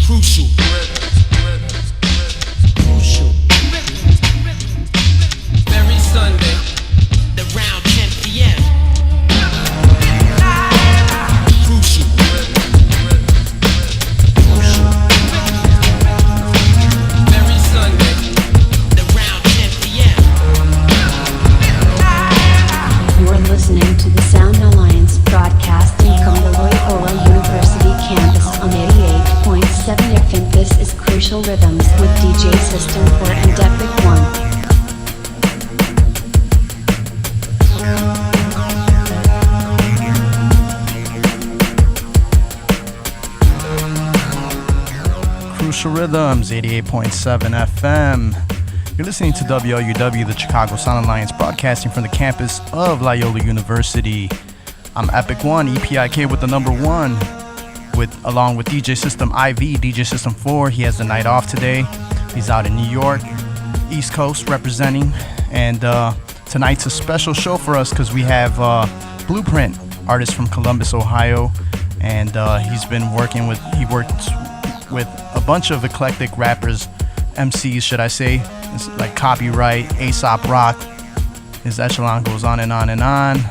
Crucial. Crucial. Every Sunday, around 10 p.m. Crucial. Every Sunday, around 10 p.m. You're listening to the Sound Alliance broadcasting from the Loyola University campus on 88.7 FM. This is Crucial Rhythms with DJ System 4 and Epic One. Crucial Rhythms, 88.7 FM. You're listening to WLUW, the Chicago Sound Alliance, broadcasting from the campus of Loyola University. I'm Epic One, EPIK with the number one, along with DjSystemIV, DJ System 4. He has the night off today. He's out in New York, East Coast representing. And tonight's a special show for us because we have Blueprint, artist from Columbus, Ohio. And he worked with a bunch of eclectic rappers, MCs, should I say. It's like Copyright, Aesop Rock. His echelon goes on and on and on.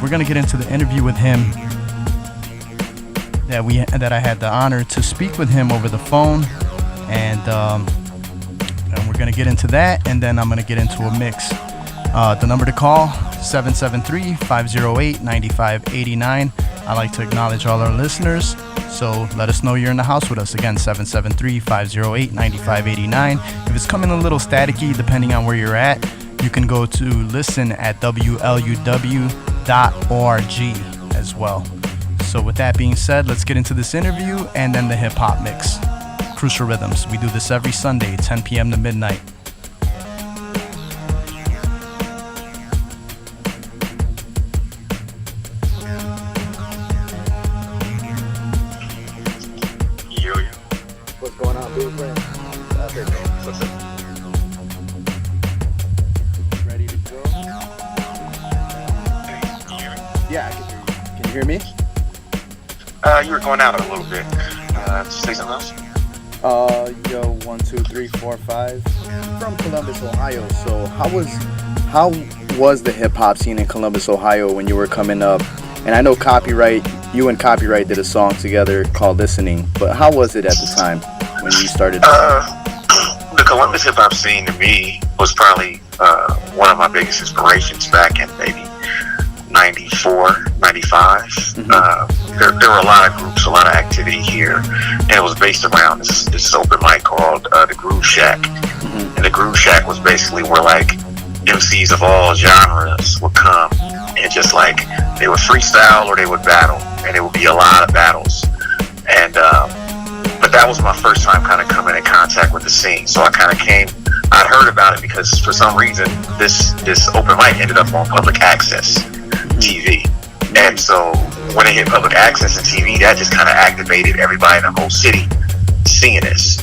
We're gonna get into the interview with him that I had the honor to speak with him over the phone, and we're gonna get into that, and then I'm gonna get into a mix. The number to call, 773-508-9589. I like to acknowledge all our listeners, so let us know you're in the house with us. Again, 773-508-9589. If it's coming a little staticky, depending on where you're at, you can go to listen at WLUW.org as well. So with that being said, let's get into this interview and then the hip-hop mix. Crucial Rhythms. We do this every Sunday, 10 p.m. to midnight. What's going on, Blueprint? What's up? Ready to go? Hey, can you hear me? Yeah, I can hear you. Can you hear me? You were going out a little bit. Say something else? 1, 2, 3, 4, 5. From Columbus, Ohio. So how was the hip hop scene in Columbus, Ohio when you were coming up? And I know you and Copyright did a song together called Listening, but how was it at the time when you started? The Columbus hip hop scene to me was probably one of my biggest inspirations back in maybe 94, 95. Mm-hmm. There were a lot of groups, a lot of activity here, and it was based around this open mic called the Groove Shack. Mm-hmm. And the Groove Shack was basically where like MCs of all genres would come and just like they would freestyle or they would battle, and it would be a lot of battles. And but that was my first time kind of coming in contact with the scene. So I'd heard about it because for some reason this open mic ended up on public access TV. And so when it hit public access and TV, that just kind of activated everybody in the whole city seeing this.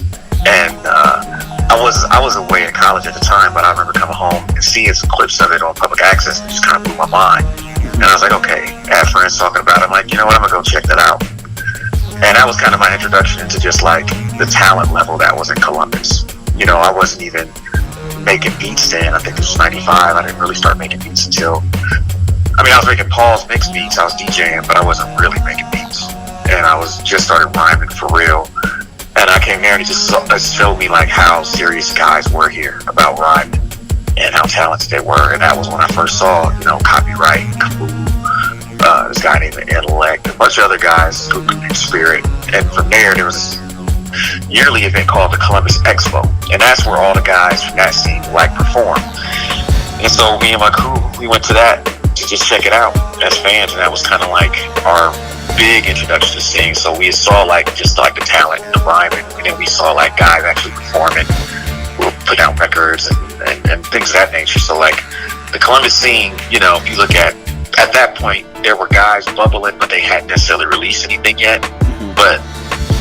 And I was away in college at the time, but I remember coming home and seeing some clips of it on public access, and it just kind of blew my mind. And I was like, okay, I had friends talking about it. I'm like, you know what, I'm gonna go check that out. And that was kind of my introduction into just like the talent level that was in Columbus. You know, I wasn't even making beats then. I think this was 95. I didn't really start making beats until, I was making Paul's mix beats. I was DJing, but I wasn't really making beats. And I was just started rhyming for real. And I came there and it just showed me like how serious guys were here about rhyming and how talented they were. And that was when I first saw, Copyright, this guy named Intellect, a bunch of other guys who could Spirit. And from there was this yearly event called the Columbus Expo. And that's where all the guys from that scene perform. And so me and my crew, we went to that to just check it out as fans. And that was kind of like our big introduction to sing. So we saw just the talent and the rhyming, and then we saw guys actually performing, we'll put out records and things of that nature. So the Columbus scene, if you look at that point, there were guys bubbling, but they hadn't necessarily released anything yet. Mm-hmm. But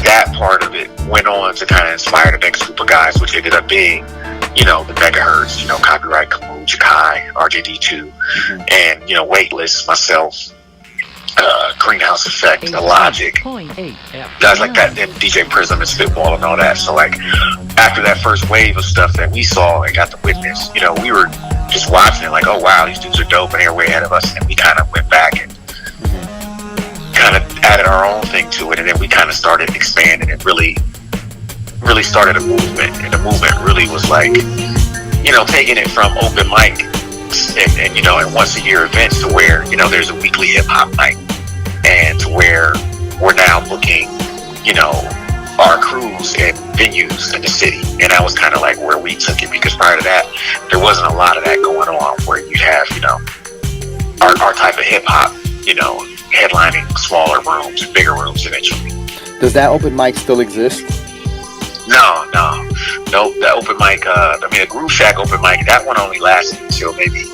that part of it went on to kind of inspire the next group of guys, which ended up being, the Megahertz, Copyright, Kamu, Jakai, RJD2, mm-hmm. and, Weightless, myself. Greenhouse Effect, The Logic, guys like that, and DJ Prism and Spitball and all that. So like after that first wave of stuff that we saw and got to witness, you know, we were just watching it like, oh wow, these dudes are dope and they're way ahead of us. And we kind of went back and kind of added our own thing to it, and then we kind of started expanding and really started a movement. And the movement really was like, you know, taking it from open mic and you know, and once a year events to where, you know, there's a weekly hip hop night, and to where we're now booking, you know, our crews and venues in the city. And that was kind of like where we took it, because prior to that, there wasn't a lot of that going on where you have, you know, our type of hip hop, you know, headlining smaller rooms, bigger rooms eventually. Does that open mic still exist? No, that open mic, the Groove Shack open mic, that one only lasted until maybe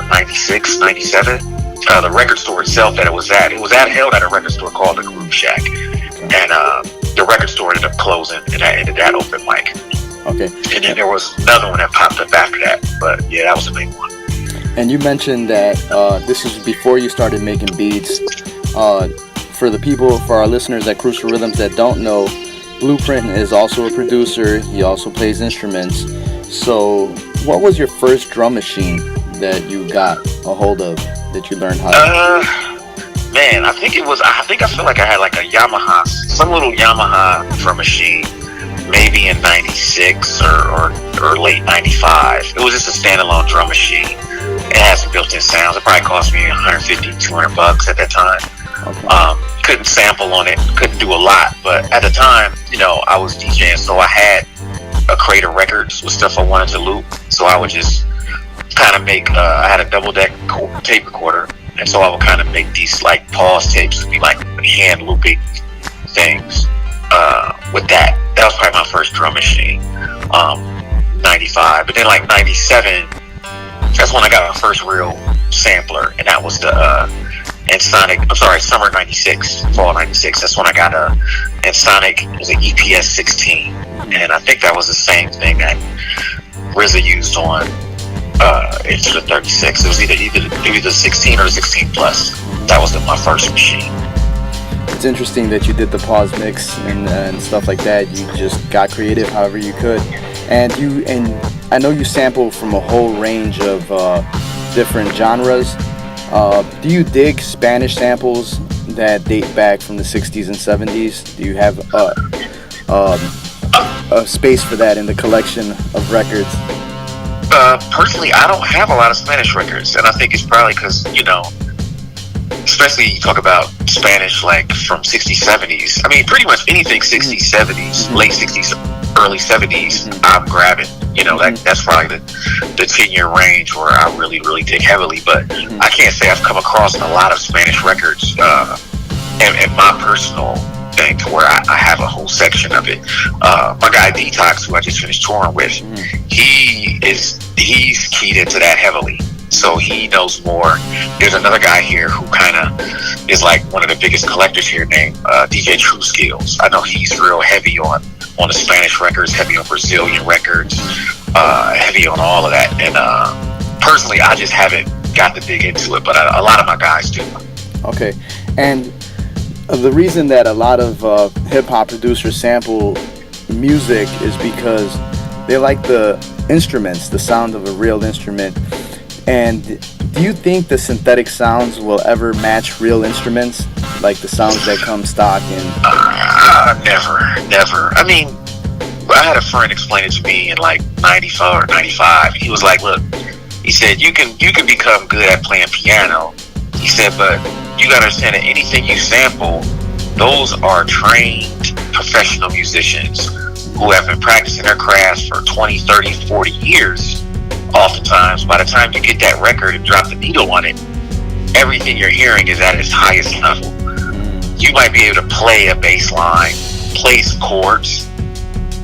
96, 97. The record store itself that it was held at a record store called the Groove Shack. And the record store ended up closing, and that ended that open mic. Okay. And then there was another one that popped up after that, but yeah, that was the main one. And you mentioned that this is before you started making beats. For our listeners at Crucial Rhythms that don't know, Blueprint is also a producer. He also plays instruments. So what was your first drum machine that you got a hold of, that you learned how to? Man, I feel like I had like a Yamaha, some little Yamaha drum machine, maybe in 96 or late 95. It was just a standalone drum machine. It had some built-in sounds. It probably cost me $150, $200 at that time. Okay. Couldn't sample on it, couldn't do a lot, but at the time, you know, I was DJing, so I had a crate of records with stuff I wanted to loop. So I would just kind of make, I had a double deck tape recorder, and so I would kind of make these like pause tapes, be like hand looping things with that. That was probably my first drum machine. 95, but then like 97, that's when I got my first real sampler, and that was the summer 96, fall 96. That's when I got a Ensoniq, it was an EPS 16, and I think that was the same thing that RZA used on into the 36. It was either 16 or 16 plus. That was my first machine. It's interesting that you did the pause mix and stuff like that. You just got creative however you could, and I know you sample from a whole range of different genres. Do you dig Spanish samples that date back from the 60s and 70s? Do you have a space for that in the collection of records? Personally, I don't have a lot of Spanish records, and I think it's probably because, you know, especially you talk about Spanish like from 60s, 70s. I mean, pretty much anything 60s, 70s, late 60s, early 70s, I'm grabbing. You know, that's probably the 10-year range where I really, really dig heavily. But I can't say I've come across a lot of Spanish records in my personal thing to where I have a whole section of it. My guy Detox, who I just finished touring with, he's keyed into that heavily. So he knows more. There's another guy here who kind of is like one of the biggest collectors here named DJ True Skills. I know he's real heavy on the Spanish records, heavy on Brazilian records, heavy on all of that. And personally, I just haven't got to dig into it, but a lot of my guys do. Okay. And the reason that a lot of hip-hop producers sample music is because they like the instruments, the sound of a real instrument. And do you think the synthetic sounds will ever match real instruments, like the sounds that come stock in? Never. I mean, I had a friend explain it to me in like 94 or 95. He was like, look, he said, you can become good at playing piano. He said, but you gotta understand that anything you sample, those are trained professional musicians who have been practicing their crafts for 20, 30, 40 years. Oftentimes, by the time you get that record and drop the needle on it, everything you're hearing is at its highest level. You might be able to play a bass line, play some chords,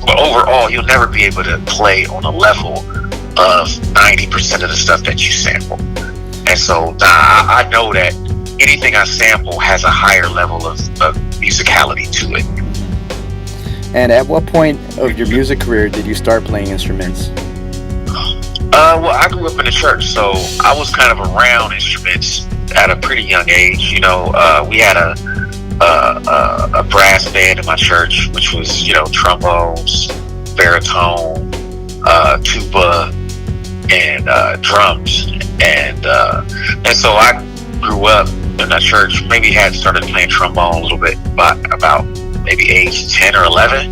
but overall, you'll never be able to play on a level of 90% of the stuff that you sample. And so I know that anything I sample has a higher level of musicality to it. And at what point of your music career did you start playing instruments? Well, I grew up in the church, so I was kind of around instruments at a pretty young age. We had a brass band in my church, which was, trombones, baritone, tuba, and drums, and so I grew up in that church. Maybe had started playing trombone a little bit by about maybe age 10 or 11.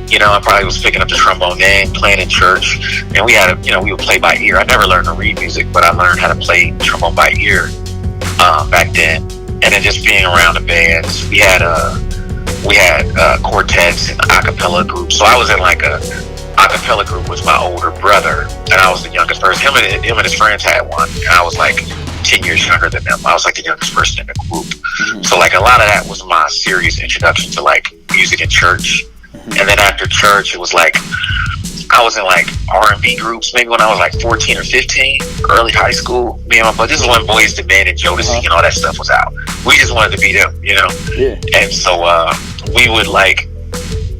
I probably was picking up the trombone then, playing in church, and we would play by ear. I never learned to read music, but I learned how to play trombone by ear back then. And then just being around the bands, we had quartets and a cappella groups. So I was in like a cappella group with my older brother, and I was the youngest person. Him and his friends had one, and I was like 10 years younger than them. I was like the youngest person in the group. So like a lot of that was my serious introduction to like music in church. And then after church, it was like I was in like R&B groups maybe when I was like 14 or 15, early high school. But this is when Boyz II Men and Jodeci and all that stuff was out. We just wanted to be them, Yeah. And so we would like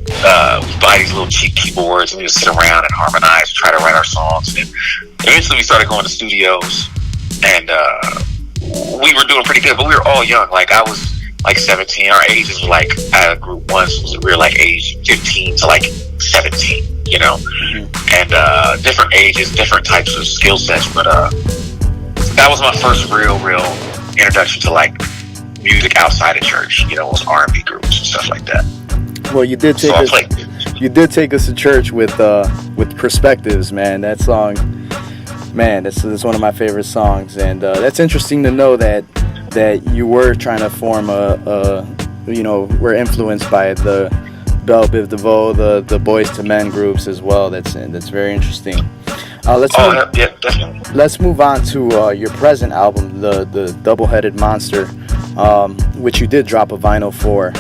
we'd buy these little cheap keyboards, and we would sit around and harmonize and try to write our songs. And eventually we started going to studios, and we were doing pretty good, but we were all young. Like I was like 17. Our ages were like, group one, so we were like age 15 to like 17, and different ages, different types of skill sets. But that was my first real introduction to like music outside of church. It was R&B groups and stuff like that. Well, you did take us to church with Perspectives, man. That song, man, that's one of my favorite songs, and that's interesting to know that you were trying to form were influenced by the Belle Biv DeVoe, the Boyz II Men groups as well. That's very interesting. Let's move on to your present album, the Double-Headed Monster, which you did drop a vinyl for.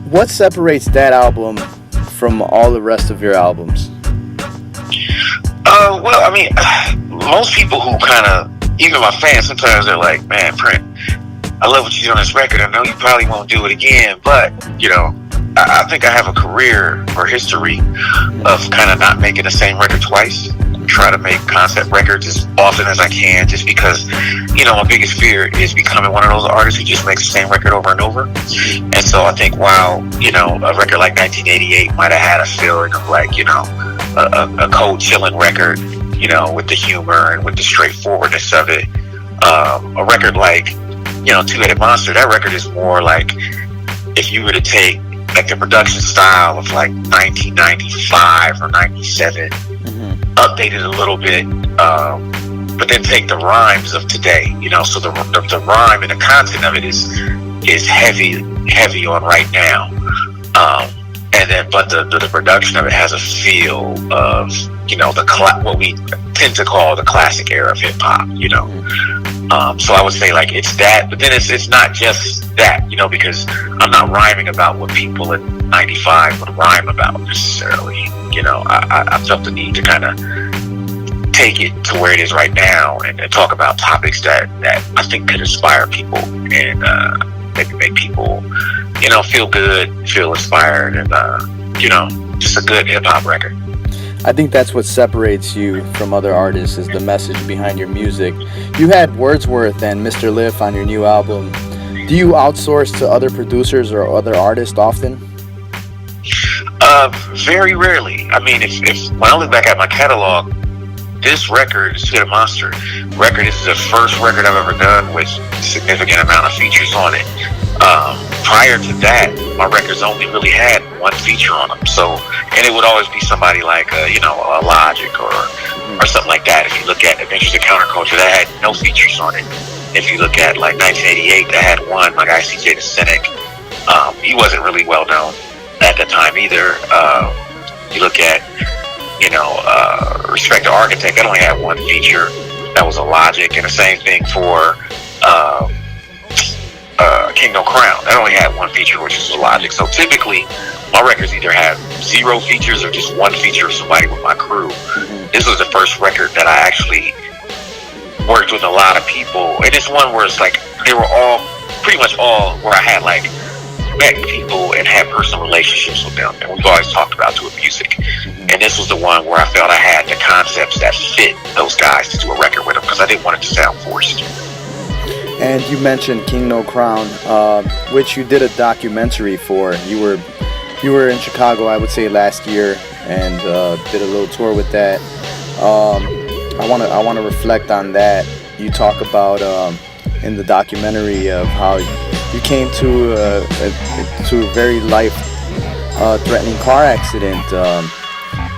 What separates that album from all the rest of your albums? Well, I mean, most people who kind of, even my fans, sometimes they're like, man, Print, I love what you do on this record. I know you probably won't do it again, but, I think I have a career or history of kind of not making the same record twice. Try to make concept records as often as I can, just because, my biggest fear is becoming one of those artists who just makes the same record over and over. And so I think while, a record like 1988 might have had a feeling of like, a cold chilling record, with the humor and with the straightforwardness of it. A record like, Two-Headed Monster, that record is more like if you were to take like the production style of like 1995 or 97, update it a little bit, but then take the rhymes of today, so the rhyme and the content of it is heavy on right now. And then, but the production of it has a feel of, what we tend to call the classic era of hip hop, So I would say like it's that, but then it's not just that, because I'm not rhyming about what people in 95 would rhyme about necessarily. I felt the need to kind of take it to where it is right now and talk about topics that I think could inspire people and maybe make people, feel good, feel inspired, and just a good hip hop record. I think that's what separates you from other artists, is the message behind your music. You had Wordsworth and Mr. Lif on your new album. Do you outsource to other producers or other artists often? Very rarely. I mean, if when I look back at my catalog, this record, Two-Headed Monster record, this is the first record I've ever done with a significant amount of features on it. Prior to that, my records only really had one feature on them. So, and it would always be somebody like, a Logic or something like that. If you look at Adventures in Counterculture, that had no features on it. If you look at like 1988, that had one, my guy CJ the Cynic. He wasn't really well known at that time either. You look at, Respect the Architect, that only had one feature. That was a Logic, and the same thing for Kingdom Crown. That only had one feature, which is a Logic. So typically, my records either have 0 features or just one feature of somebody with my crew. This was the first record that I actually worked with a lot of people, and it's one where it's like they were all, pretty much all, where I had like met people and had personal relationships with them, and we've always talked about doing music. And this was the one where I felt I had the concepts that fit those guys to do a record with them, because I didn't want it to sound forced. And you mentioned King No Crown, which you did a documentary for. You were in Chicago, I would say, last year, and did a little tour with that. I want to reflect on that. You talk about in the documentary of how you came to a very life-threatening car accident,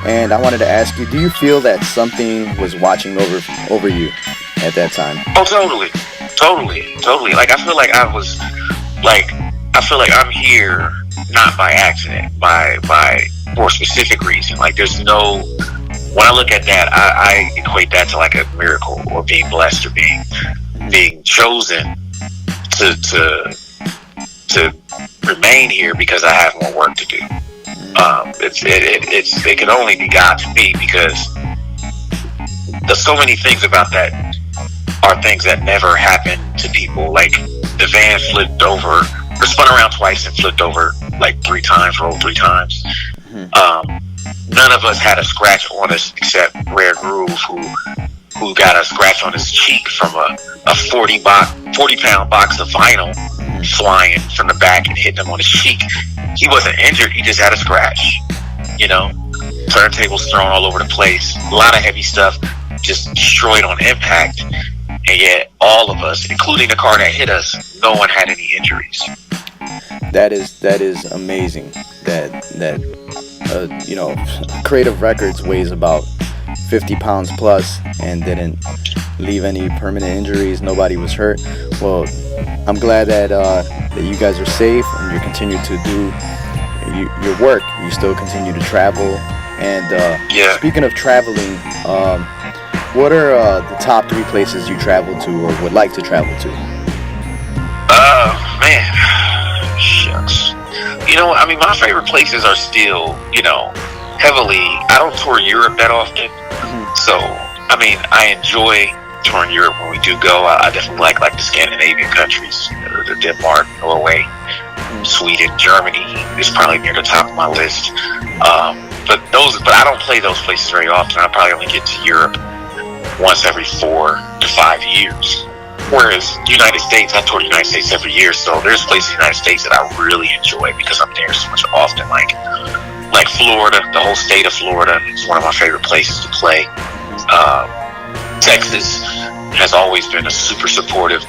and I wanted to ask you: do you feel that something was watching over you at that time? Oh, totally. Like, I feel like I'm here not by accident, for a specific reason. Like, there's no. When I look at that, I equate that to like a miracle, or being blessed, or being chosen to remain here because I have more work to do. It can only be God to me, because there's so many things about that are things that never happen to people. Like, the van flipped over, or spun around twice and flipped over like 3 times, rolled 3 times. None of us had a scratch on us except Rare Groove, who got a scratch on his cheek from a 40-pound box of vinyl flying from the back and hitting him on his cheek. He wasn't injured, he just had a scratch. Turntables thrown all over the place, a lot of heavy stuff just destroyed on impact, and yet all of us, including the car that hit us, no one had any injuries. That is amazing. That Creative Records weighs about 50 pounds plus and didn't leave any permanent injuries. Nobody was hurt. Well, I'm glad that you guys are safe and you continue to do your work. You still continue to travel. And Speaking of traveling, what are the top 3 places you travel to or would like to travel to? Man, shucks. My favorite places are still, heavily. I don't tour Europe that often, so I enjoy touring Europe when we do go. I definitely like the Scandinavian countries, the Denmark, Norway, Sweden, Germany is probably near the top of my list. But I don't play those places very often. I probably only get to Europe once every 4 to 5 years. Whereas the United States, I tour the United States every year, so there's places in the United States that I really enjoy because I'm there so much often. Like Florida, the whole state of Florida is one of my favorite places to play. Texas has always been a super supportive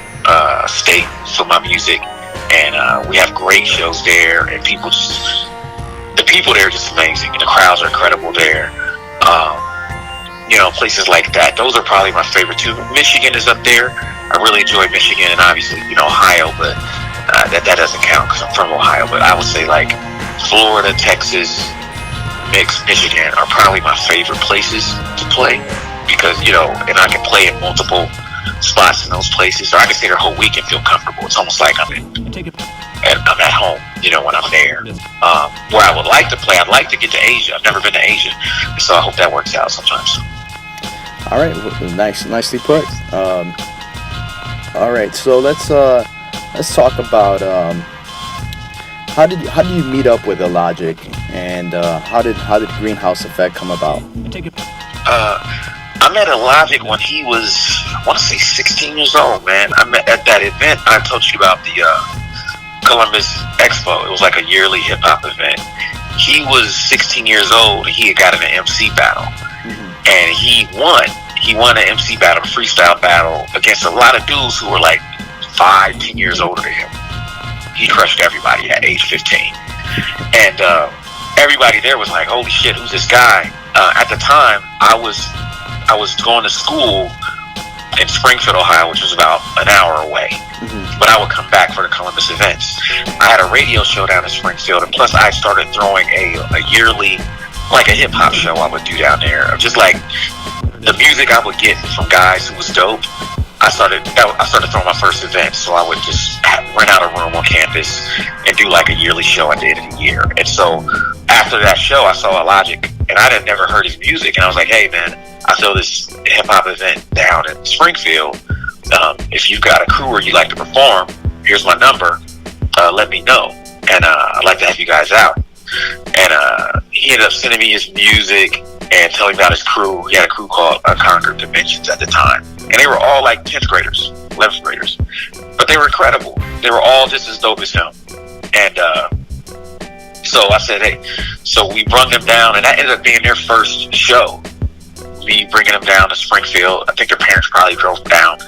state for my music, and we have great shows there, and the people there are just amazing, and the crowds are incredible there. Places like that, those are probably my favorite too. Michigan is up there. I really enjoy Michigan, and obviously, Ohio, but that doesn't count because I'm from Ohio. But I would say like Florida, Texas, Michigan are probably my favorite places to play because, and I can play in multiple spots in those places, or I can stay there a whole week and feel comfortable. It's almost like I'm at home, when I'm there. Where I would like to play, I'd like to get to Asia. I've never been to Asia, so I hope that works out sometimes. All right, nicely put. All right, so let's talk about how did you meet up with Illogic, and how did Greenhouse Effect come about? I met Illogic when he was, I want to say 16 years old, man. I met at that event I told you about, the Columbus Expo. It was like a yearly hip hop event. He was 16 years old and he had got in an MC battle. And he won an MC battle, a freestyle battle against a lot of dudes who were like 5-10 years older than him. He crushed everybody at age 15. And everybody there was like, holy shit, who's this guy? At the time, I was going to school in Springfield, Ohio, which was about an hour away. But I would come back for the Columbus events. I had a radio show down in Springfield, and plus I started throwing a yearly, like a hip hop show I would do down there. Just like the music I would get from guys who was dope. I started throwing my first event, so I would just rent out a room on campus and do like a yearly show at the end of the year. And so after that show, I saw Illogic, and I had never heard his music, and I was like, hey man, I throw this hip hop event down in Springfield. If you've got a crew or you like to perform, here's my number. Let me know, and I'd like to have you guys out. And he ended up sending me his music and telling me about his crew. He had a crew called Conquer Dimensions at the time, and they were all like 10th graders, 11th graders. but they were incredible. They were all just as dope as him. And so I said, hey, so we brung them down, and that ended up being their first show. Me bringing them down to Springfield. I think their parents probably drove them down,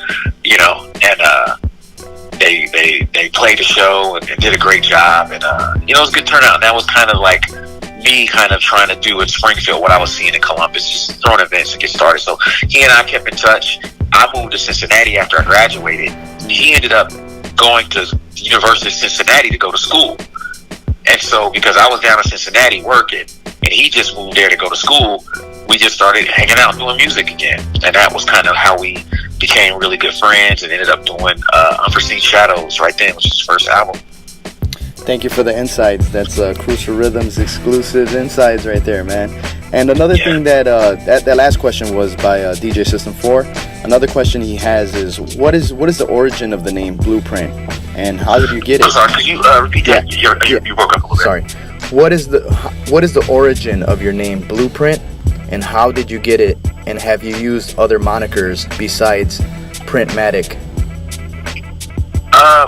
you know, and they played the show and did a great job, and you know, it was a good turnout. And that was kind of like me kind of trying to do in Springfield what I was seeing in Columbus, just throwing events to get started. So he and I kept in touch. I moved to Cincinnati after I graduated. He ended up going to the University of Cincinnati to go to school. And so because I was down in Cincinnati working and he just moved there to go to school, we just started hanging out and doing music again. And that was kind of how we became really good friends and ended up doing Unforeseen Shadows right then, which was his first album. Thank you for the insights. That's Crucial Rhythms exclusive insights right there, man. And another thing that last question was by DJ System 4. Another question he has is, what is the origin of the name Blueprint, and how did you get it? I'm sorry, could you repeat that? You broke up a little bit. Sorry. What is the origin of your name Blueprint, and how did you get it? And have you used other monikers besides Printmatic?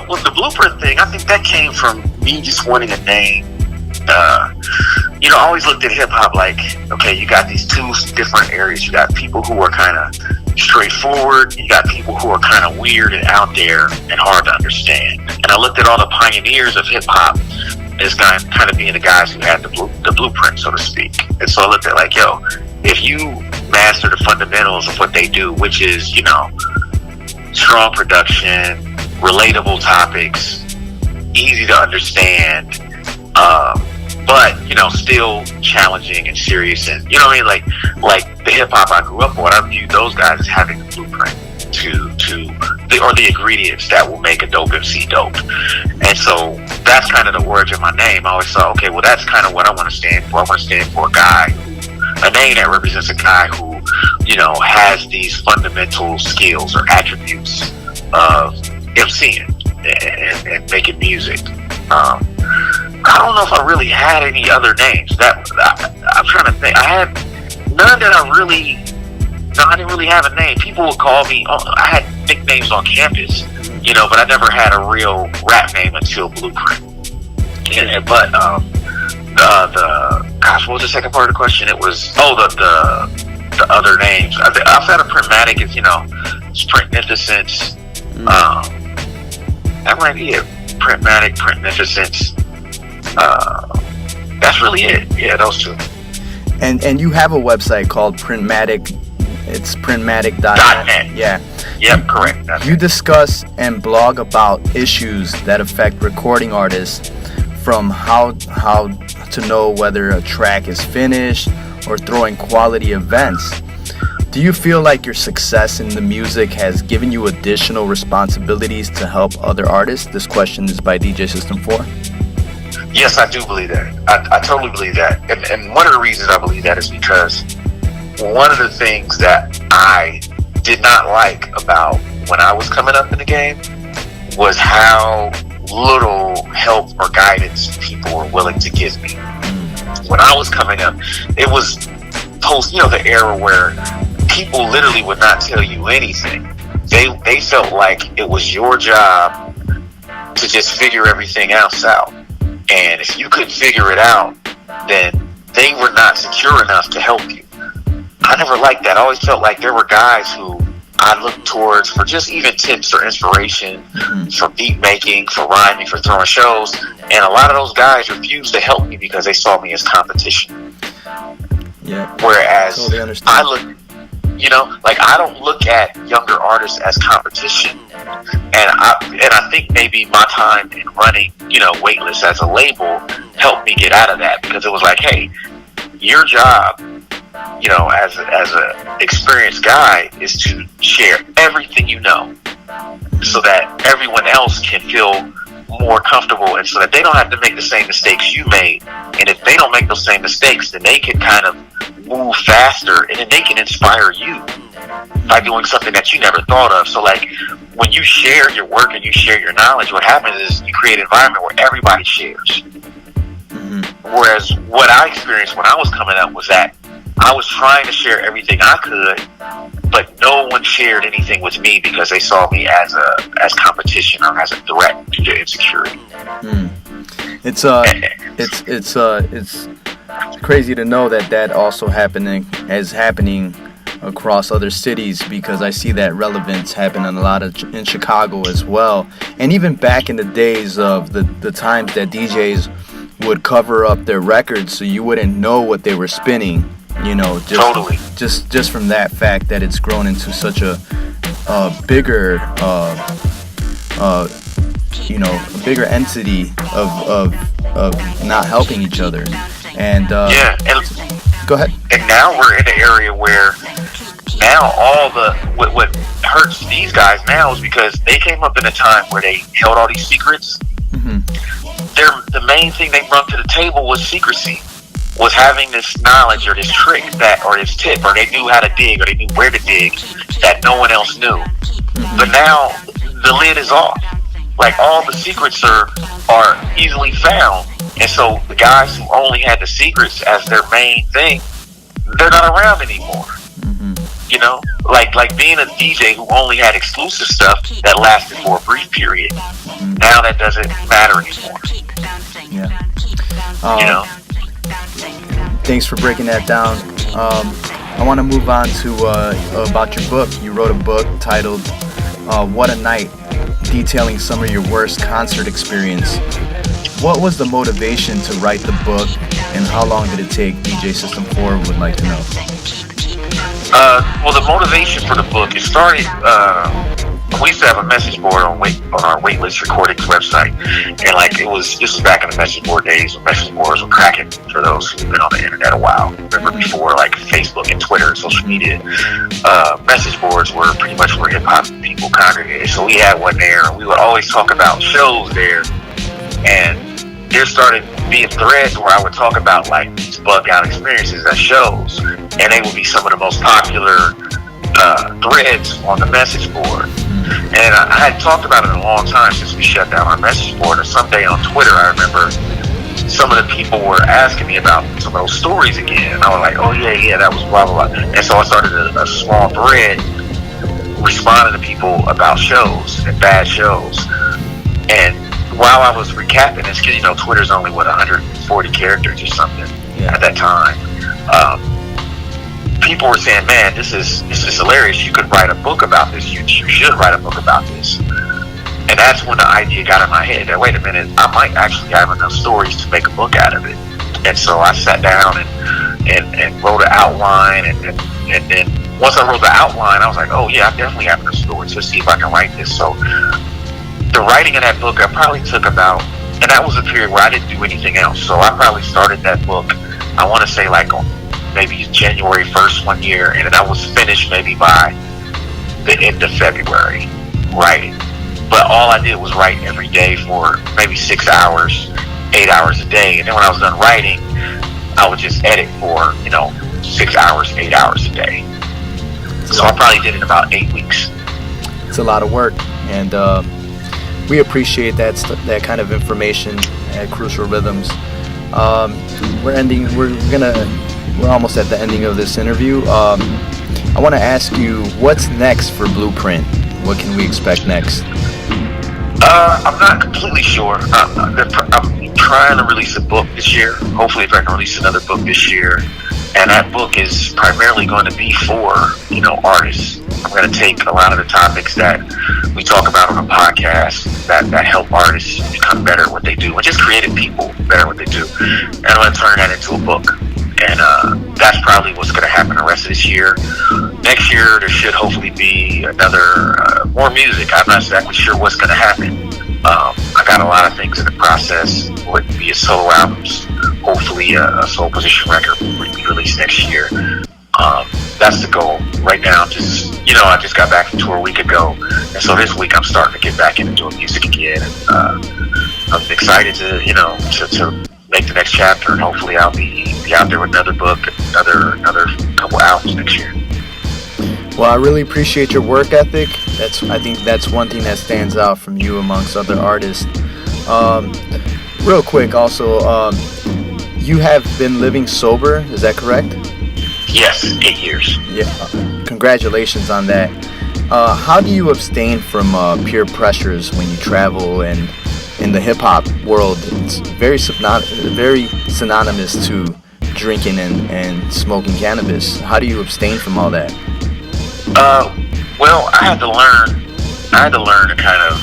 Well, the Blueprint thing, I think that came from me just wanting a name. You know, I always looked at hip hop like, okay, you got these two different areas. You got people who are kind of straightforward. You got people who are kind of weird and out there and hard to understand. And I looked at all the pioneers of hip hop as kind of being the guys who had the blueprint, so to speak. And so I looked at like, yo, if you master the fundamentals of what they do, which is, you know, strong production, relatable topics, easy to understand, but, you know, still challenging and serious, and, you know what I mean, like the hip hop I grew up with, I viewed those guys as having the blueprint or the ingredients that will make a dope MC dope. And so that's kind of the origin of my name. I always thought, okay, well, that's kind of what I want to stand for. I want to stand for a name that represents a guy who, you know, has these fundamental skills or attributes of MCing and making music. I don't know if I really had any other names. I'm trying to think. I had none that I didn't really have a name. People would call me, I had nicknames on campus, you know, but I never had a real rap name until Blueprint. But what was the second part of the question? It was, the other names. Outside of Printmatic is, you know, Printnificence. That might be it. Printmatic, Printnificence. That's really it. Yeah, those two. And you have a website called Printmatic. It's printmatic.net. Yeah. Yep, correct. That's you discuss and blog about issues that affect recording artists, from how to know whether a track is finished or throwing quality events. Do you feel like your success in the music has given you additional responsibilities to help other artists? This question is by DJ System 4. Yes, I do believe that. I totally believe that. And one of the reasons I believe that is because one of the things that I did not like about when I was coming up in the game was how little help or guidance people were willing to give me. When I was coming up, it was post, you know, the era where people literally would not tell you anything. They felt like it was your job to just figure everything else out. And if you couldn't figure it out, then they were not secure enough to help you. I never liked that. I always felt like there were guys who I looked towards for just even tips or inspiration, for beat making, for rhyming, for throwing shows. And a lot of those guys refused to help me because they saw me as competition. Yeah. Whereas totally I look, you know, like I don't look at younger artists as competition. And I think maybe my time in running, you know, Waitlist as a label helped me get out of that, because it was like, hey, your job, you know, as a experienced guy, is to share everything you know, so that everyone else can feel more comfortable, and so that they don't have to make the same mistakes you made. And if they don't make those same mistakes, then they can kind of move faster, and then they can inspire you by doing something that you never thought of. So like when you share your work and you share your knowledge, what happens is you create an environment where everybody shares. Whereas what I experienced when I was coming up was that I was trying to share everything I could, but no one shared anything with me because they saw me as competition or as a threat to their insecurity. It's crazy to know that also happening across other cities, because I see that relevance happen in Chicago as well. And even back in the days of the times that DJs would cover up their records so you wouldn't know what they were spinning, Totally. just from that fact that it's grown into such a bigger a bigger entity of not helping each other. And and go ahead. And now we're in an area where now what hurts these guys now is because they came up in a time where they held all these secrets. The main thing they brought to the table was secrecy, was having this knowledge or this trick or this tip, or they knew how to dig, or they knew where to dig that no one else knew. But now the lid is off. Like, all the secrets are easily found, and so the guys who only had the secrets as their main thing, they're not around anymore. Like being a DJ who only had exclusive stuff that lasted for a brief period. Now that doesn't matter anymore. Thanks for breaking that down. I want to move on to about your book. You wrote a book titled "What a Night," detailing some of your worst concert experience. What was the motivation to write the book, and how long did it take? DjSystem4 would like to know. Well, the motivation for the book, it started, we used to have a message board on our Waitlist Recordings website, and this was back in the message board days when message boards were cracking, for those who've been on the internet a while. Remember, before Facebook and Twitter and social media, message boards were pretty much where hip-hop people congregated. So we had one there, and we would always talk about shows there, and there started being threads where I would talk about these bug out experiences at shows, and they would be some of the most popular threads on the message board. And I had talked about it in a long time since we shut down our message board. And someday on Twitter, I remember some of the people were asking me about some of those stories again. And I was like, oh yeah, that was blah, blah, blah. And so I started a small thread responding to people about shows and bad shows. And while I was recapping this, because Twitter's only 140 characters or something at that time. People were saying, "Man, this is hilarious. You could write a book about this. You should write a book about this." And that's when the idea got in my head that, wait a minute, I might actually have enough stories to make a book out of it. And so I sat down and wrote an outline, and then once I wrote the outline, I was like, oh yeah, I definitely have enough stories. Let's see if I can write this. So the writing of that book, I probably took about, and that was a period where I didn't do anything else. So I probably started that book, I want to say on maybe January 1st one year, and then I was finished maybe by the end of February writing. But all I did was write every day for maybe 6 hours, 8 hours a day. And then when I was done writing, I would just edit for, 6 hours, 8 hours a day. So I probably did it in about 8 weeks. It's a lot of work, and we appreciate that kind of information at Crucial Rhythms. We're almost at the ending of this interview. I want to ask you, what's next for Blueprint? What can we expect next? I'm not completely sure. I'm trying to release a book this year. Hopefully, if I can release another book this year, and that book is primarily going to be for artists. I'm going to take a lot of the topics that we talk about on the podcast that help artists become better at what they do, and just creative people better at what they do, and I'm going to turn that into a book. And that's probably what's going to happen the rest of this year. Next year, there should hopefully be more music. I'm not exactly sure what's going to happen. I got a lot of things in the process. Would be a solo albums. Hopefully, a Soul Position record will be released next year. That's the goal. Right now, I just got back from tour a week ago, and so this week I'm starting to get back into doing music again. And, I'm excited to make the next chapter, and hopefully I'll be out there with another book, another couple albums next year. Well, I really appreciate your work ethic. I think that's one thing that stands out from you amongst other artists. Real quick, also, you have been living sober, is that correct? Yes, 8 years. Yeah. congratulations on that. How do you abstain from peer pressures when you travel? And in the hip hop world, it's very synonymous to drinking and smoking cannabis. How do you abstain from all that? Well, I had to learn to kind of,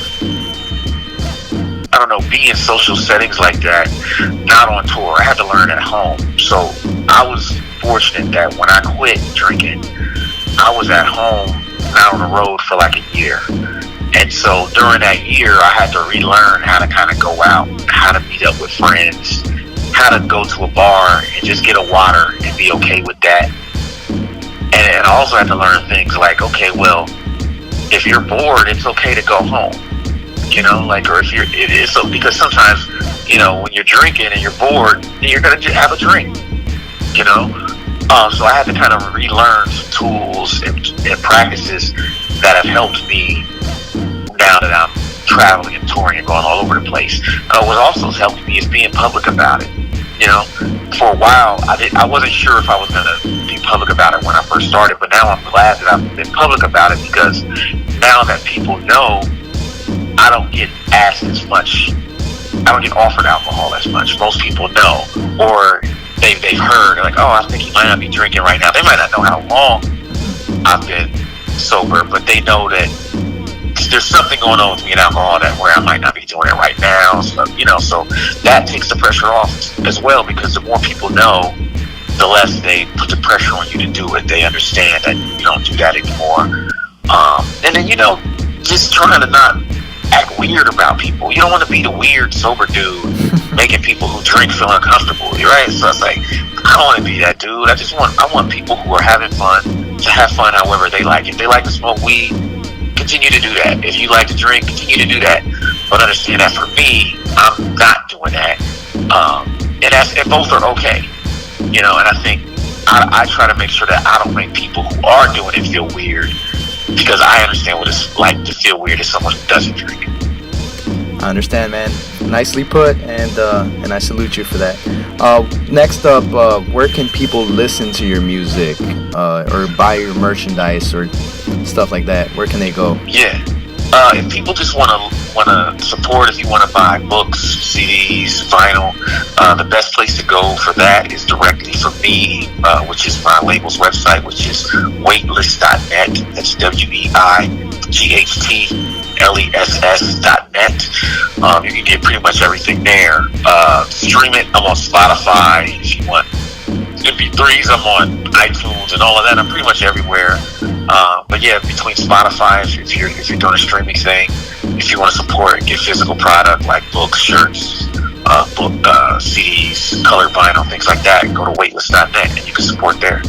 I don't know, be in social settings like that, not on tour. I had to learn at home. So I was fortunate that when I quit drinking, I was at home, not on the road for like a year. And so during that year, I had to relearn how to kind of go out, how to meet up with friends, how to go to a bar and just get a water and be okay with that. And I also had to learn things like, okay, well, if you're bored, it's okay to go home. You know, like, or if it's so, because sometimes, you know, when you're drinking and you're bored, you're going to have a drink, you know? So I had to kind of relearn some tools and practices that have helped me now that I'm traveling and touring and going all over the place. What also has helped me is being public about it. You know, for a while, I wasn't sure if I was going to be public about it when I first started, but now I'm glad that I've been public about it, because now that people know, I don't get asked as much. I don't get offered alcohol as much. Most people know, or they've heard, like, oh, I think he might not be drinking right now. They might not know how long I've been sober, but they know that there's something going on with me and alcohol that where I might not be doing it right now. So, you know, so that takes the pressure off as well, because the more people know, the less they put the pressure on you to do it. They understand that you don't do that anymore. And then, you know, just trying to not act weird about people. You don't want to be the weird sober dude making people who drink feel uncomfortable, right? So it's like, I don't want to be that dude. I want people who are having fun to have fun however they like. If they like to smoke weed, continue to do that. If you like to drink, continue to do that. But understand that for me, I'm not doing that. And both are okay. You know, and I think I try to make sure that I don't make people who are doing it feel weird, because I understand what it's like to feel weird as someone who doesn't drink. I understand, man. Nicely put, and I salute you for that. Next up, where can people listen to your music, or buy your merchandise or stuff like that? Where can they go? Yeah. If people just want to support, if you want to buy books, CDs, vinyl, the best place to go for that is directly for me, which is my label's website, which is weightless.net. That's WEIGHTLESS.net. You can get pretty much everything there. Stream it. I'm on Spotify if you want MP3s. I'm on iTunes and all of that. I'm pretty much everywhere. But yeah, between Spotify, if you're doing a streaming thing, if you want to support and get physical product like books, shirts, CDs, colored vinyl, things like that, go to weightless.net and you can support there.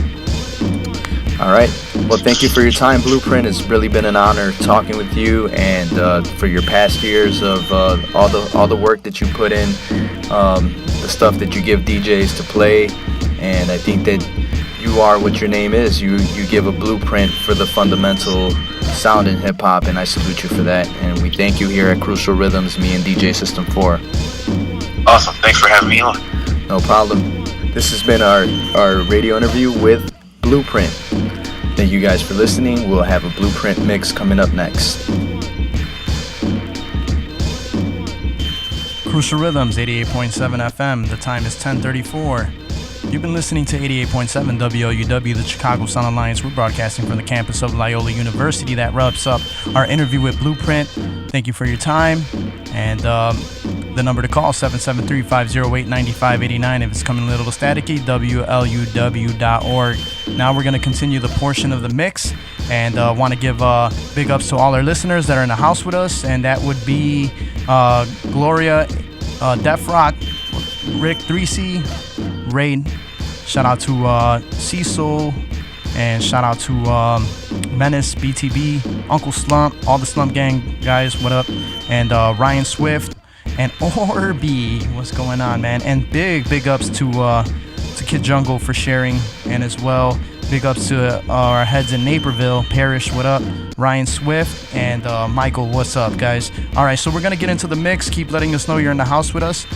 All right. Well, thank you for your time, Blueprint. It's really been an honor talking with you, and for your past years of all the work that you put in, the stuff that you give DJs to play, and I think that you are what your name is. You give a blueprint for the fundamental sound in hip hop, and I salute you for that. And we thank you here at Crucial Rhythms, me and DJ System 4. Awesome. Thanks for having me on. No problem. This has been our radio interview with Blueprint. Thank you guys for listening. We'll have a Blueprint mix coming up next. Crucial Rhythms, 88.7 FM. The time is 10:34. You've been listening to 88.7 WLUW, the Chicago Sound Alliance. We're broadcasting from the campus of Loyola University. That wraps up our interview with Blueprint. Thank you for your time. And the number to call, 773-508-9589. If it's coming a little staticky, WLUW.org. Now we're going to continue the portion of the mix, and want to give big ups to all our listeners that are in the house with us, and that would be Gloria, Def Rock, Rick 3C, Raid. Shout out to Cecil, and shout out to Menace, BTB, Uncle Slump, all the Slump Gang guys, what up? And Ryan Swift and Orby, what's going on, man? And big ups to Kid Jungle for sharing, and as well Big ups to our heads in Naperville. Parrish, what up? Ryan Swift and Michael, what's up, guys? All right, so we're going to get into the mix. Keep letting us know you're in the house with us.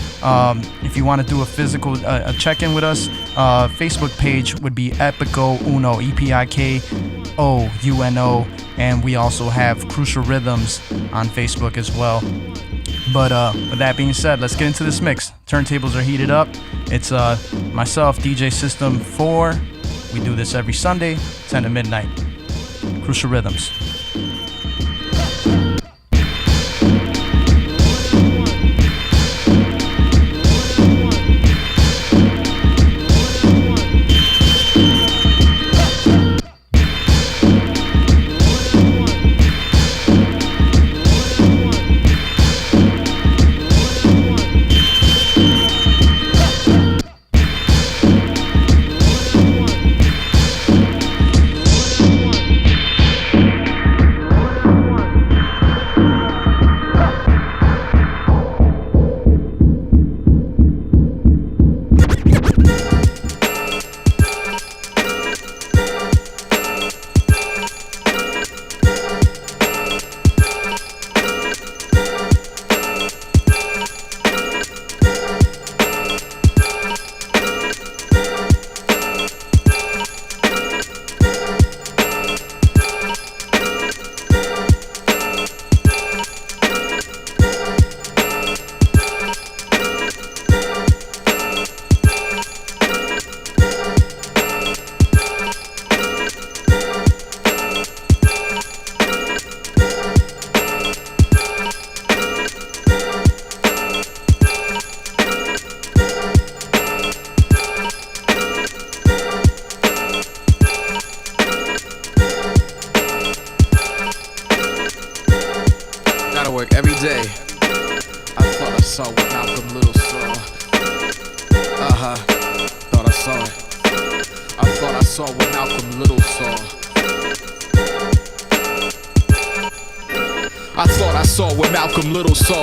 If you want to do a physical check-in with us, Facebook page would be Epico Uno, EPIKOUNO. And we also have Crucial Rhythms on Facebook as well. But with that being said, let's get into this mix. Turntables are heated up. It's myself, DJ System 4. We do this every Sunday, 10 to midnight. Crucial Rhythms.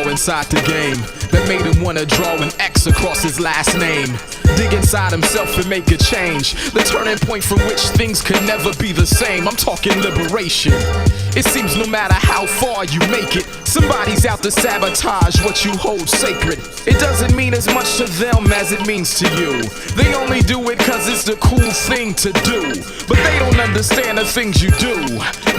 Inside the game that made him wanna draw an X across his last name. Dig inside himself and make a change. The turning point from which things could never be the same. I'm talking liberation. It seems no matter how far you make it, somebody's out to sabotage what you hold sacred. It doesn't mean as much to them as it means to you. They only do it cause it's the cool thing to do. But they don't understand the things you do.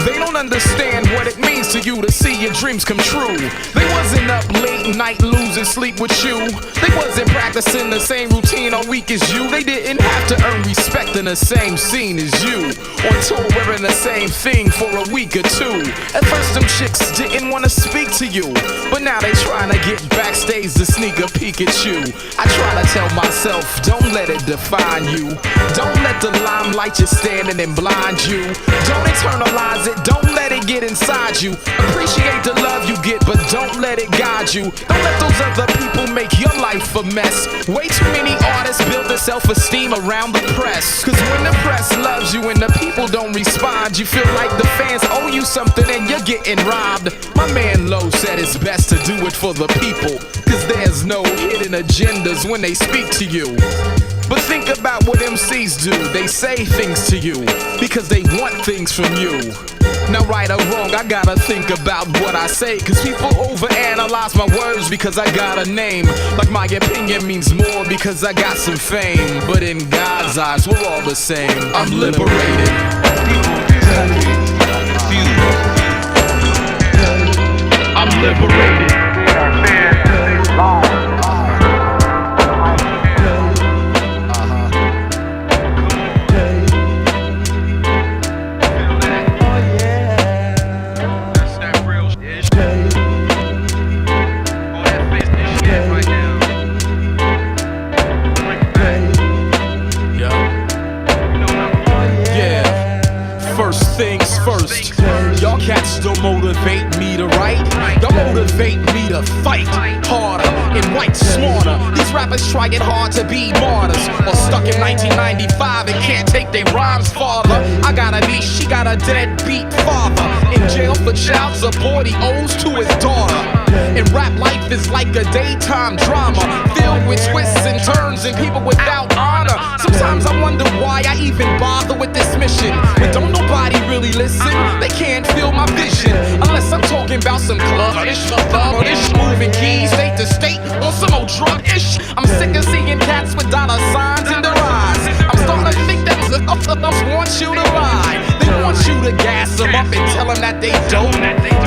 They don't understand what it means to you to see your dreams come true. They wasn't up late night losing sleep with you. They wasn't practicing the same routine all week as you. They didn't have to earn respect in the same scene as you. On tour wearing the same thing for a week or two. At first them chicks didn't wanna speak to you, but now they trying to get backstage to sneak a peek at you. I try to tell myself, don't let it define you. Don't let the limelight you're standing in blind you. Don't internalize it, don't let it get inside you. Appreciate the love you get, but don't let it guide you. Don't let those other people make your life a mess. Way too many artists build their self-esteem around the press. Cause when the press loves you and the people don't respond, you feel like the fans owe you something and you're getting robbed. My man Low said it's best to do it for the people, cause there's no hidden agendas when they speak to you. But think about what MCs do. They say things to you because they want things from you. Now right or wrong, I gotta think about what I say, cause people overanalyze my words because I got a name. Like my opinion means more because I got some fame. But in God's eyes, we're all the same. I'm liberated. I'm liberated. Things first, y'all cats don't motivate me to write. Don't motivate me to fight harder and write smarter. These rappers trying hard to be martyrs, or stuck in 1995 and can't take their rhymes farther. I got a niece, she got a deadbeat father in jail for child support he owes to his daughter. And rap life is like a daytime drama filled with twists and turns and people without honor. Sometimes I wonder why I even bother with this mission. them that they dope.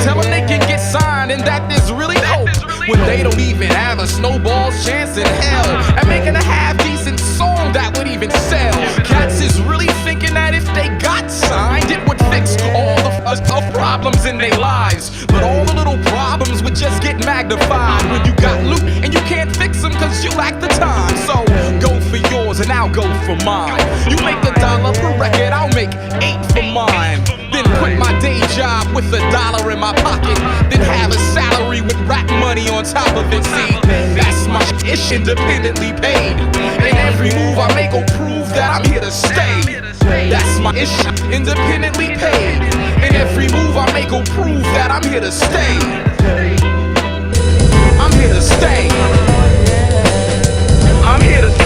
Tell them they can get signed and that there's really hope. When they don't even have a snowball's chance in hell at making a half-decent song that would even sell. Cats is really thinking that if they got signed, it would fix all the problems in their lives. But all the little problems would just get magnified when you got loot and you can't fix them cause you lack the time. So go for yours and I'll go for mine. You make $1 per record, I'll make 8 for mine. Then quit my day job with $1 in my pocket. Then have a salary with rap money on top of it. See, that's my ish, independently paid. And every move I make will prove that I'm here to stay. That's my ish, independently paid. And every move I make will prove that I'm here to stay. I'm here to stay. I'm here to stay.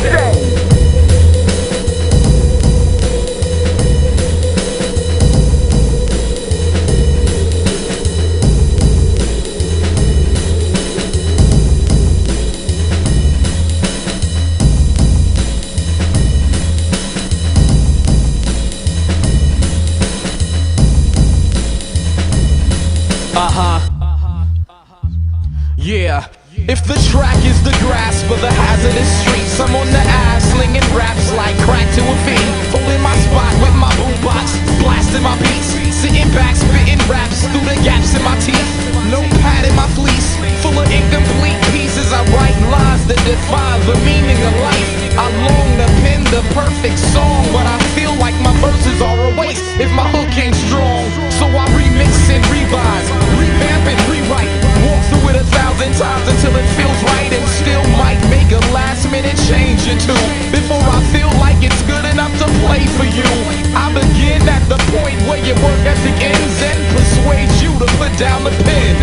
Yeah. If the track is the grasp of the hazardous streets, I'm on the ass slinging raps like crack to a fiend. Holding my spot with my boombox, blasting my beats. Sitting back, spitting raps through the gaps in my teeth. Notepad in my fleece, full of incomplete pieces. I write lines that define the meaning of life. I long to pen the perfect song, but I feel like my verses are a waste if my hook ain't strong. So I remix and revise, revamp and rewrite. Walk through it 1,000 times until it feels right, and still might make a last minute change or two before I feel like it's good enough to play for you. I begin at the point where your work ethic ends and persuade you to put down the pen.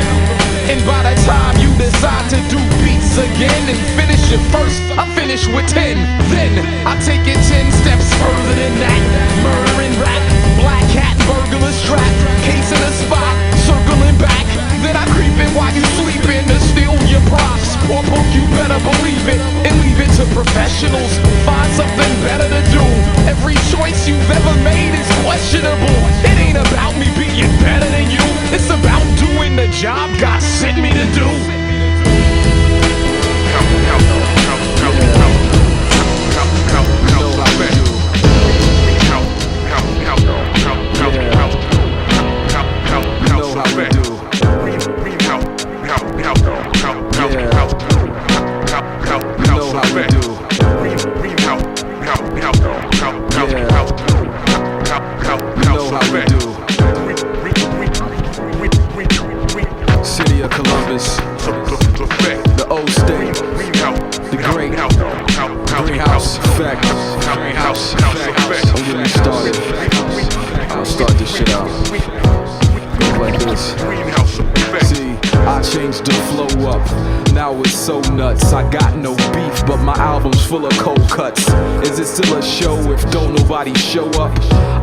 And by the time you decide to do beats again and finish it first, I finish with 10. Then I take it 10 steps further than that. Murder and rap, black cat, burglar strap, case in a spot, circling back. Then I creep in while you sleeping to steal your props. Or book, you better believe it, and leave it to professionals. Find something better to do. Every choice you've ever made is questionable. It ain't about me being better than you. It's about doing the job God sent me to do. City of Columbus, the old state, the great greenhouse effect. Don't get me started. I'll start this shit out. Goes like this. See, I changed the flow up. Now it's so nuts. I got no beef, but my album's full of cold cuts. Is it still a show if don't nobody show up?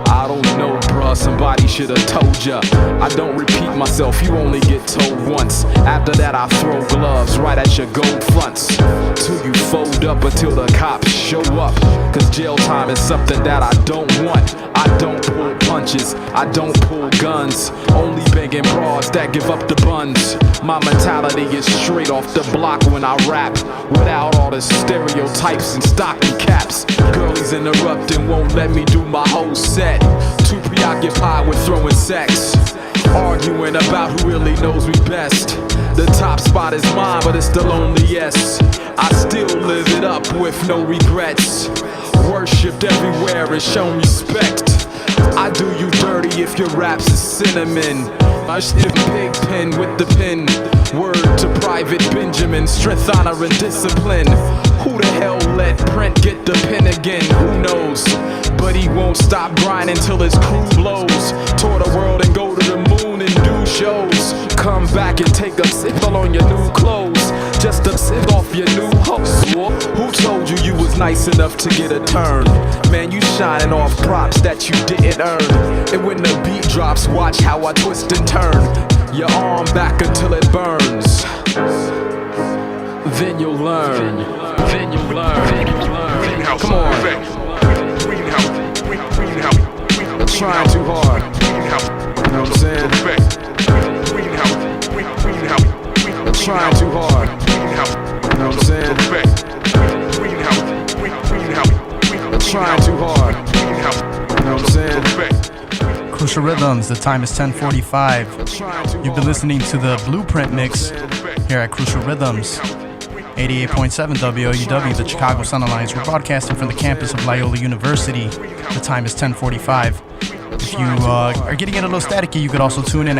I don't know, bruh, somebody should've told ya. I don't repeat myself, you only get told once. After that I throw gloves right at your gold fronts, till you fold up until the cops show up. Cause jail time is something that I don't want. I don't pull punches, I don't pull guns. Only banging broads that give up the buns. My mentality is straight off the block when I rap, without all the stereotypes and stocking caps. Girlies interrupting, won't let me do my whole set. Too preoccupied with throwing sex, arguing about who really knows me best. The top spot is mine, but it's the loneliest. I still live it up with no regrets. Worshipped everywhere and shown respect. I do you dirty if your raps is cinnamon. I stiff pig pen with the pen. Word to Private Benjamin, strength, honor, and discipline. Who the hell let Print get the pen again? Who knows? But he won't stop grinding till his crew blows. Tour the world and go to the moon and do shows. Come back and take a sip on your new clothes, just to sip off your new hoes. Who told you you was nice enough to get a turn? Man, you shining off props that you didn't earn. And when the beat drops, watch how I twist and turn your arm back until it burns. Then you'll learn. Then you'll learn. Come on. I'm trying too hard. what I'm saying? I'm trying too hard. You know what I'm saying? I'm trying too hard. You know what I'm saying? Crucial Rhythms, the time is 10:45. You've been listening to the Blueprint Mix here at Crucial Rhythms, 88.7 WOUW, the Chicago Sun Alliance. We're broadcasting from the campus of Loyola University. The time is 10:45. If you are getting it a little staticky, you could also tune in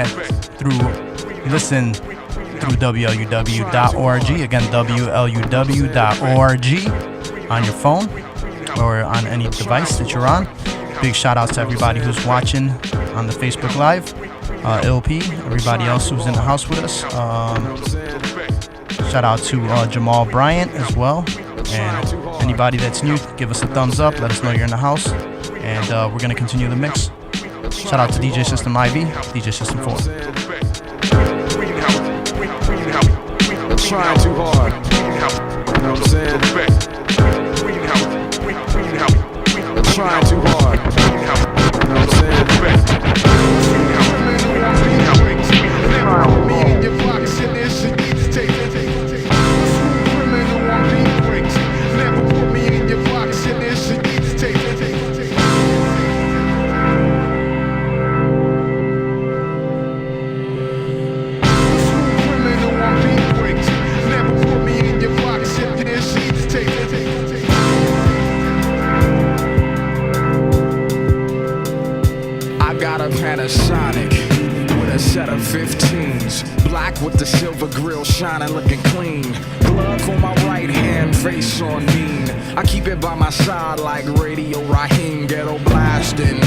listen through WLUW.org. Again, WLUW.org on your phone or on any device that you're on. Big shout outs to everybody who's watching on the Facebook Live, LP, everybody else who's in the house with us. Shout out to Jamal Bryant as well. And anybody that's new, give us a thumbs up, let us know you're in the house. And we're going to continue the mix. Shout out to DjSystemIV, DJ System 4. I'm trying too hard. You know what I'm saying? I'm trying too hard. You know what I'm saying? Panasonic with a set of 15s, black with the silver grill shining, looking clean. Glove on my right hand, face on mean. I keep it by my side like Radio Raheem, ghetto blasting.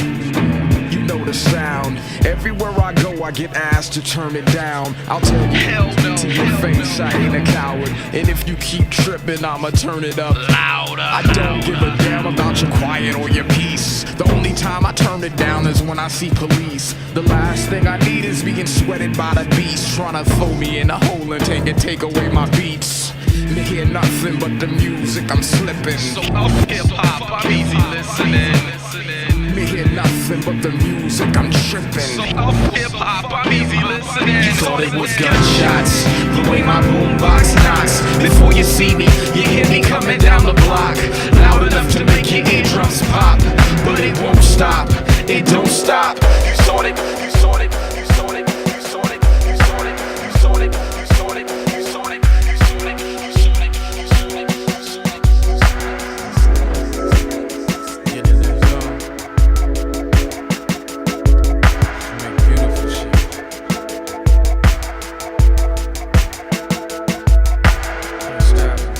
You know the sound. Everywhere I go, I get asked to turn it down. I'll tell you hell no to your face, I ain't a coward. And if you keep tripping, I'ma turn it up louder. I don't give a damn about your quiet or your peace. The only time I turn it down is when I see police. The last thing I need is being sweated by the beast, trying to throw me in a hole and take away my beats. Me hear nothing but the music, I'm slipping. So off hip-hop, I'm easy listening. Me hear nothing but the music, I'm tripping. So off hip-hop, I'm easy listening. You thought it was gunshots, the way my boombox knocks. Before you see me, you hear me coming down the block, loud enough to make your eardrums pop. But it won't stop, it don't stop. You saw it, you saw it, you saw it, you saw it, you saw it, you saw it, you saw it, you saw it, you saw it, you saw it, you saw it, you saw it. Make beautiful shit. Can't stop it.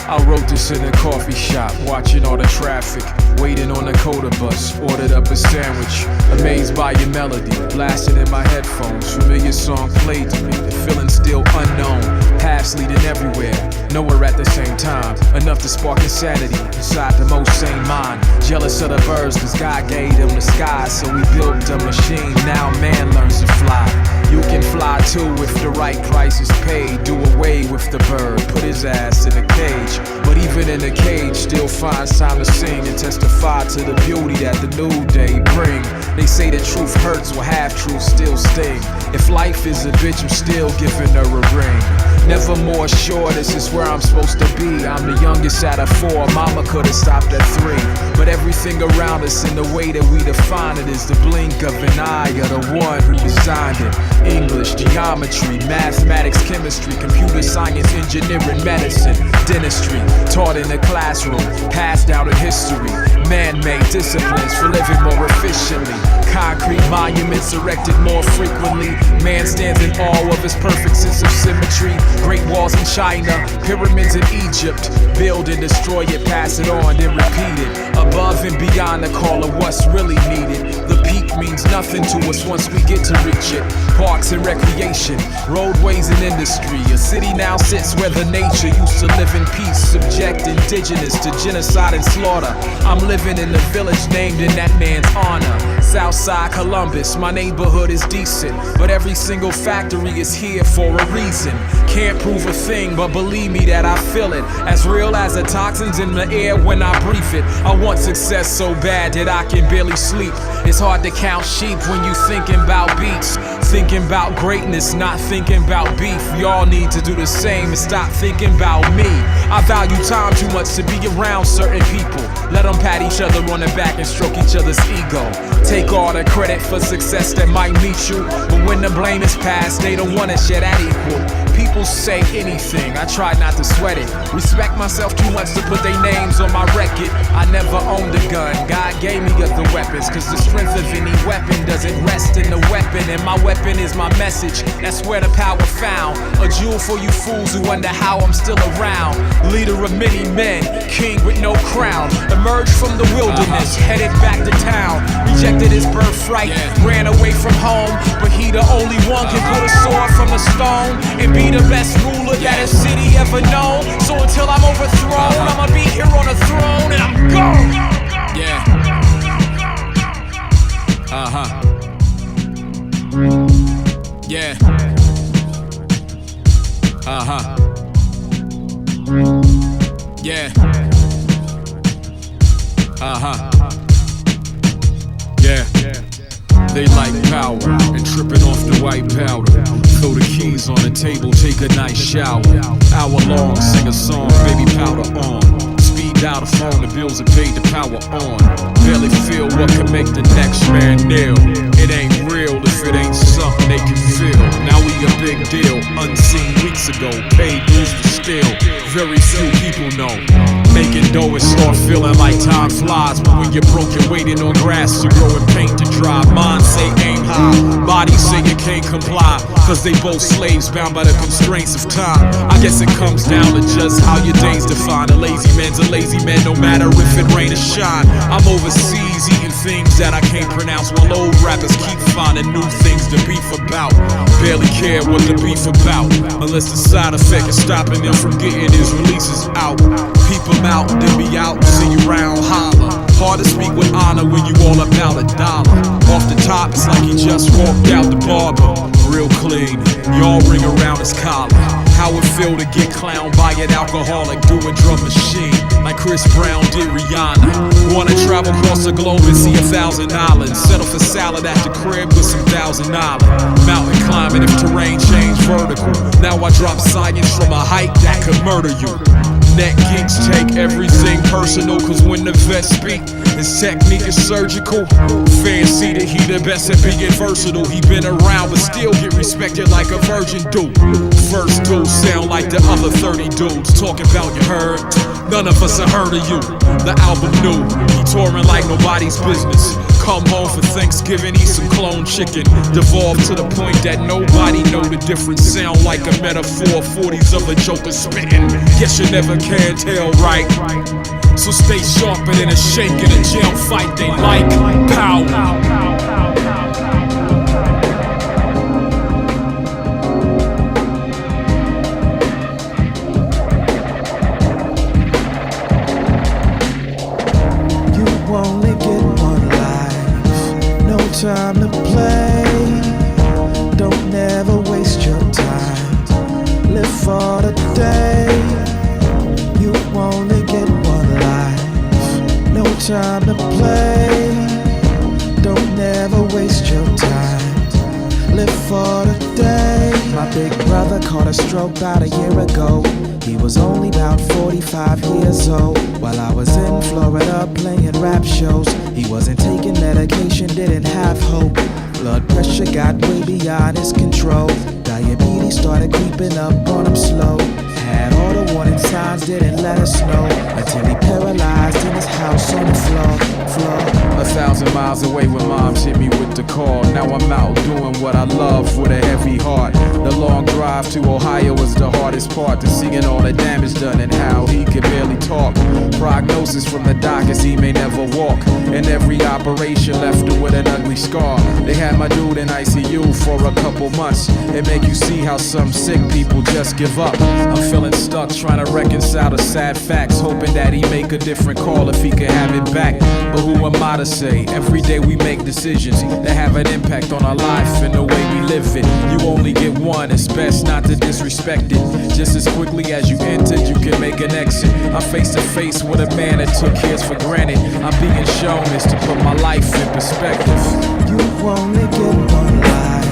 I wrote this in a coffee shop, watching all the traffic, waiting on the coda bus, ordered up a sandwich, amazed by your melody, blasting in my headphones, familiar song played to me, the feeling still unknown, paths leading everywhere, nowhere at the same time, enough to spark insanity inside the most sane mind, jealous of the birds cause God gave them the sky, so we built a machine, now man learns to fly. You can fly too if the right price is paid. Do away with the bird, put his ass in a cage. But even in a cage, still finds time to sing and testify to the beauty that the new day bring. They say the truth hurts, while half-truths still sting. If life is a bitch, I'm still giving her a ring. Never more sure this is where I'm supposed to be. I'm the youngest out of 4, mama could've stopped at 3. But everything around us and the way that we define it is the blink of an eye of the one who designed it. English, geometry, mathematics, chemistry, computer science, engineering, medicine, dentistry, taught in the classroom, passed down in history, man-made disciplines for living more efficiently, concrete monuments erected more frequently, man stands in awe of his perfect sense of symmetry, great walls in China, pyramids in Egypt, build and destroy it, pass it on, then repeat it, above and beyond the call of what's really needed, the people life means nothing to us once we get to reach it. Parks and recreation, roadways and industry. A city now sits where the nature used to live in peace. Subject indigenous to genocide and slaughter. I'm living in a village named in that man's honor. Southside Columbus, my neighborhood is decent, but every single factory is here for a reason. Can't prove a thing, but believe me that I feel it. As real as the toxins in the air when I breathe it. I want success so bad that I can barely sleep. It's hard to count sheep when you thinking about beats. Thinking about greatness, not thinking about beef. Y'all need to do the same and stop thinking about me. I value time too much to be around certain people. Let them pat each other on the back and stroke each other's ego. Take all the credit for success that might meet you, but when the blame is passed, they don't wanna share that equal. People say anything, I try not to sweat it. Respect myself too much to put their names on my record. I never owned a gun, God gave me other weapons, cause the strength of any weapon doesn't rest in the weapon. And my weapon is my message, that's where the power found. A jewel for you fools who wonder how I'm still around. Leader of many men, king with no crown. Emerged from the wilderness, headed back to town. Rejected his birthright, ran away from home. But he the only one can pull a sword from the stone and be the best ruler that a city ever known. So until I'm overthrown, I'ma be here on a throne and I'm gone. Yeah. Yeah. Yeah. Yeah. They like power and tripping off the white powder. Throw the keys on the table, take a nice shower. Hour long, sing a song, baby powder on. Speed dial the phone, the bills are paid, the power on. Barely feel what can make the next man kneel. It ain't real if it ain't something they can feel. Now we a big deal, unseen weeks ago. Paid dues for still, very few people know. Making dough and start feeling like time flies. But when you're broke, you're waiting on grass to grow and paint to dry. Minds say aim high, bodies say you can't comply. Cause they both slaves bound by the constraints of time. I guess it comes down to just how your days define. A lazy man's a lazy man, no matter if it rain or shine. I'm overseas eating things that I can't pronounce, while old rappers keep finding new things to beef about. Barely care what the beef about, unless the side effect is stopping them from getting his releases out. Peep him out, then be out, see you round, holler. Hard to speak with honor when you all about $1. Off the top, it's like he just walked out the barber. Real clean, y'all ring around his collar. How it feel to get clowned by an alcoholic doing drum machine, like Chris Brown did Rihanna. Wanna travel across the globe and see 1,000 islands. Settle for salad at the crib with some $1,000. Mountain climbing if terrain change vertical. Now I drop science from a height that could murder you. Net geeks take everything personal, cause when the vets speak, his technique is surgical. Fancy that he the best at being versatile. He been around but still get respected like a virgin do. First dude sound like the other 30 dudes talking about you heard. None of us have heard of you. The album new, he touring like nobody's business. Come home for Thanksgiving, eat some clone chicken. Devolved to the point that nobody know the difference. Sound like a metaphor, 40s of a joker spitting. Guess you never can tell, right? So stay sharper than a shake in a jail fight. They like power. Time to play. Don't never waste your time. Live for the day. You only get one life. No time to play. Don't never waste your time. Live for the day. My big brother caught a stroke about a year ago. He was only about 45 years old. While I was in Florida playing rap shows, he wasn't taking medication, didn't have hope. Blood pressure got way beyond his control. Diabetes started creeping up on him slow. Had all the warning signs, didn't let us know, until he paralyzed in his house on the floor. A 1,000 miles away when moms hit me with the call. Now I'm out doing what I love with a heavy heart. The long drive to Ohio was the hardest part, to seeing all the damage done and how he could barely talk. Prognosis from the doc is he may never walk, and every operation left him with an ugly scar. They had my dude in ICU for a couple months. It make you see how some sick people just give up. I'm feeling stuck trying to reconcile the sad facts, hoping that he make a different call if he could have it back. But who am I to say? Every day we make decisions that have an impact on our life and the way we live it. You only get one, it's best not to disrespect it. Just as quickly as you entered, you can make an exit. I'm face to face with a man that took his for granted. I'm being shown is to put my life in perspective. You only get one life,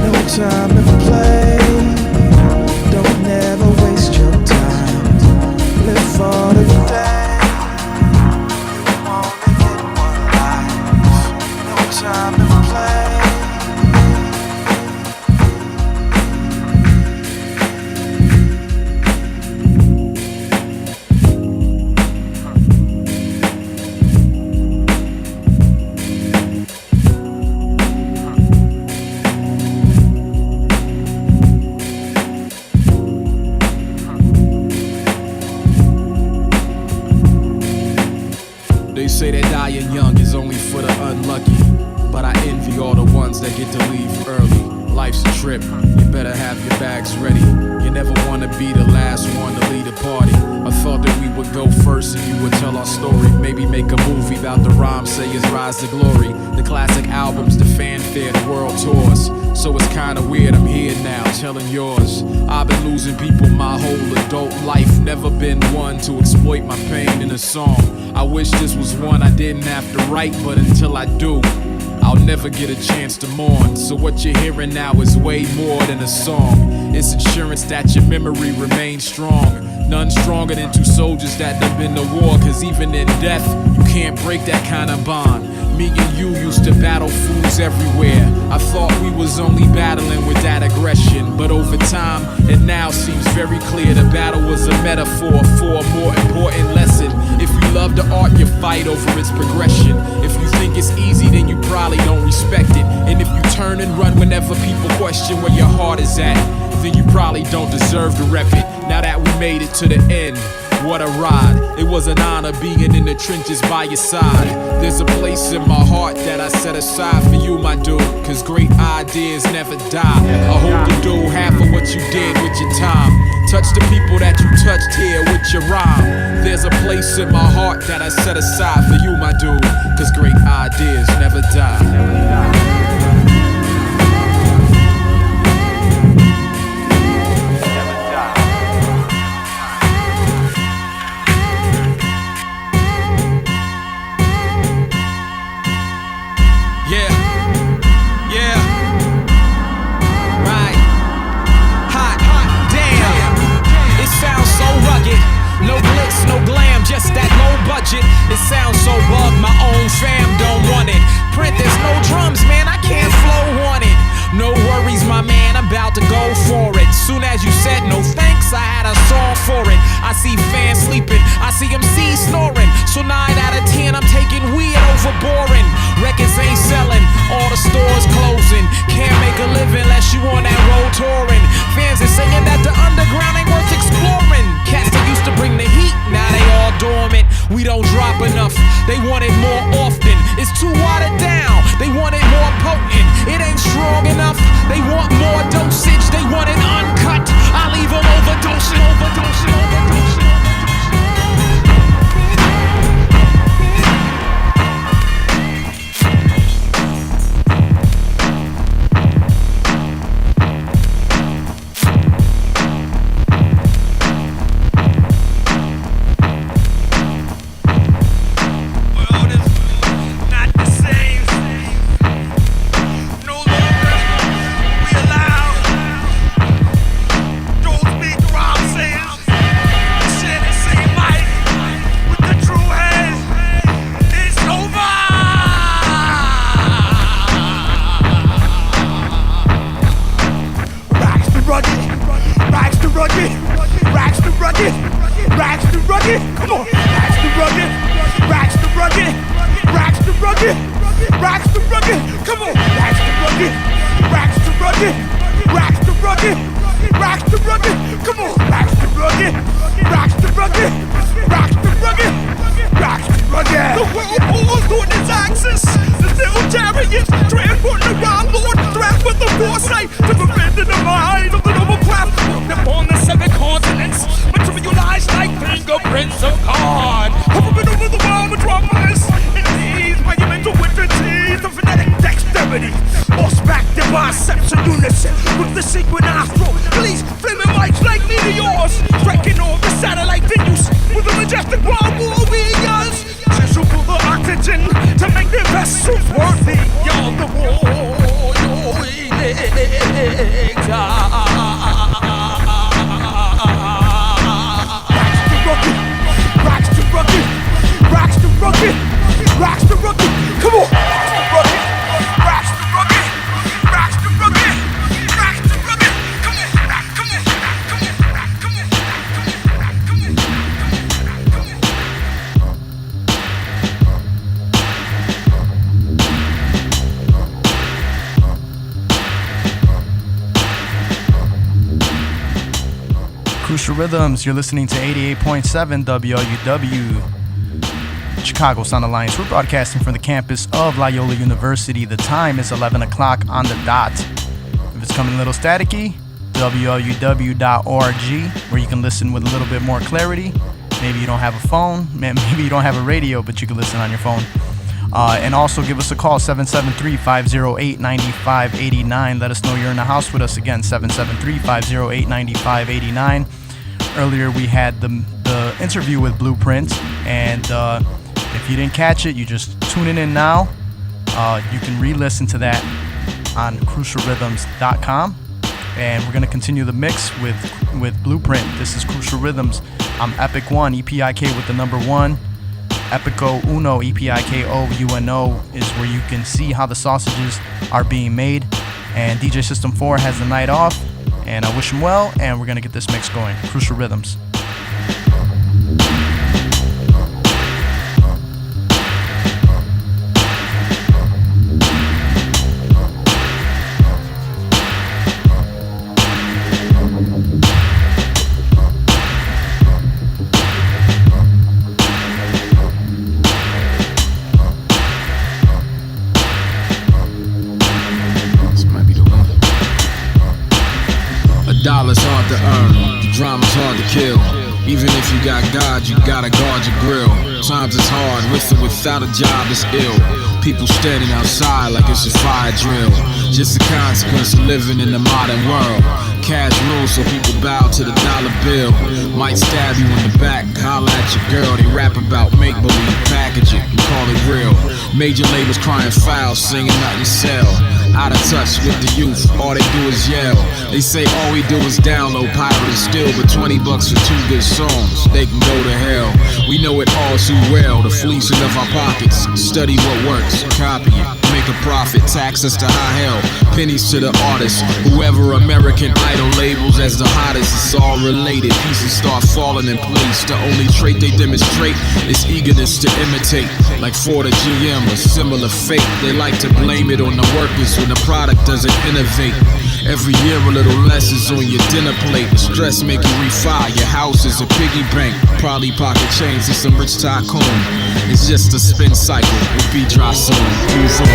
no time to play. Don't never waste your time, live for the day. You only get one life, no time to play. They say that dying young is only for the unlucky, but I envy all the ones that get to leave early. Life's a trip, you better have your bags ready. You never want to be the last one to lead a party. I thought that we would go first and you would tell our story. Maybe make a movie about the rhyme sayers rise to glory. The classic albums, the fanfare, the world tours. So it's kinda weird, I'm here now, telling yours. I've been losing people my whole adult life. Never been one to exploit my pain in a song. I wish this was one I didn't have to write, but until I do, I'll never get a chance to mourn. So what you're hearing now is way more than a song. It's insurance that your memory remains strong. None stronger than two soldiers that done been to war. Cause even in death, you can't break that kind of bond. Me and you used to battle fools everywhere. I thought we was only battling with that aggression, but over time, it now seems very clear the battle was a metaphor for a more important lesson. If you love the art, you fight over its progression. If you think it's easy, then you probably don't respect it. And if you turn and run whenever people question where your heart is at, then you probably don't deserve to rep it. Now that we made it to the end, what a ride. It was an honor being in the trenches by your side. There's a place in my heart that I set aside for you, my dude. Cause great ideas never die. I hope you do half of what you did with your time. Touch the people that you touched here with your rhyme. There's a place in my heart that I set aside for you, my dude. Cause great ideas never die. No glitz, no glam, just that low budget. It sounds so bug, my own fam don't want it. Print, there's no drums, man, I can't flow on it. No worries, my man, I'm about to go for it. Soon as you said no thanks, I had a song for it. I see fans sleeping, I see MCs snoring. So 9 out of 10, I'm taking weird over boring. Records ain't selling, all the stores closing. Can't make a living unless you on that road touring. Fans are saying that the underground ain't worth exploring. Cats that used to bring the heat, now they all dormant. We don't drop enough, they want it more often. It's too watered down, they want it more potent. It ain't strong enough, they want more dosage. They want it uncut, I leave them overdosing, overdosing, overdosing. Rags to rugged, come on, rags to rugged, Rags to rugged, rags to rugged, rags to rugged. Come on, rags to rugged, rags to rugged, rags to rugged, rags to rugged. Come on, rags to rugged, rags to rugged, rags to rugged, rags to rugged. The world falls on its axis. The little chariots transporting around, Lord, draft with the foresight to prevent the demise of the noble class. Walked upon the 7 continents, materialized like fingerprints of God. Hovering over the wild metropolis, in these monumental entities, the phonetic dexterity, horseback to biceps in unison with the synchronized flow. Please, flaming lights like meteors, striking all the satellite venues with the majestic wild warriors. Chisel for the oxygen to make the vessels worthy of the war. Rocks to rugged, rocks to rugged, rocks to rugged. Come on, rocks to rugged, rocks to rugged, rocks to rugged. Come on, come on, come on, come on, come on, Crucial Rhythms, you're listening to 88.7 WLUW, Chicago Sound Alliance. We're broadcasting from the campus of Loyola University. The time is 11 o'clock on the dot. If it's coming a little staticky, WLUW.org, where you can listen with a little bit more clarity. Maybe you don't have a phone, maybe you don't have a radio, but you can listen on your phone. And also give us a call, 773-508-9589. Let us know you're in the house with us again, 773-508-9589. Earlier we had the interview with Blueprint, and if you didn't catch it, you just tuning in now. You can re-listen to that on crucialrhythms.com. And we're going to continue the mix with Blueprint. This is Crucial Rhythms. I'm Epic One, EPIK with the number 1. Epico Uno, EPIKO-UNO is where you can see how the sausages are being made. And DJ System 4 has the night off. And I wish him well, and we're going to get this mix going. Crucial Rhythms. $1's hard to earn, the drama's hard to kill. Even if you got God, you gotta guard your grill. Times is hard, with or without a job is ill. People standing outside like it's a fire drill. Just a consequence of living in the modern world. Cash rules, so people bow to the dollar bill. Might stab you in the back, holler at your girl. They rap about make-believe, package it, and call it real. Major labels crying foul, singing nothing sell. Out of touch with the youth, all they do is yell. They say all we do is download, pirate and steal, but $20 for 2 good songs, they can go to hell. We know it all too well, the fleecing of our pockets. Study what works, copy it, make a profit, tax us to high hell. Pennies to the artists, whoever American Idol labels as the hottest, it's all related. Pieces start falling in place, the only trait they demonstrate is eagerness to imitate. Like Ford or GM, a similar fate, they like to blame it on the workers when the product doesn't innovate. Every year a little less is on your dinner plate. The stress make you refile, your house is a piggy bank. Probably pocket change to some rich tycoon. It's just a spin cycle, we'll be dry soon. Move on.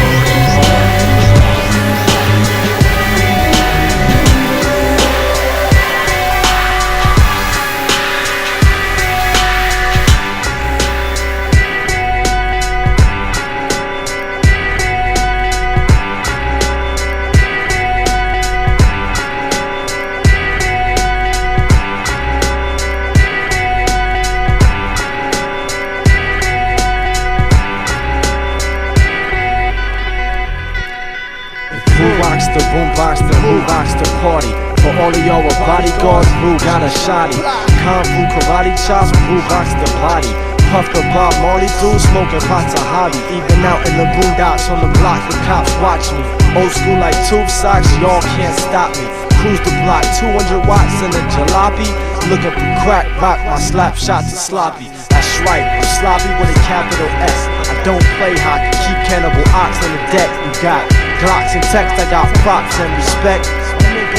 The boombox, the boombox, the party. For all of y'all with bodyguards, who got a shotty. Kung Fu karate chops, boombox the body. Puff the Bob Marley dude, smoking pots a hobby. Even out in the boondocks on the block, the cops watch me. Old school like tube socks, y'all can't stop me. cruise the block, 200 watts in a jalopy. Looking for crack, rock my slap shot to sloppy. That's right, I'm sloppy with a capital S. I don't play hockey, keep cannibal ox on the deck. You got Glocks and text, I got props and respect.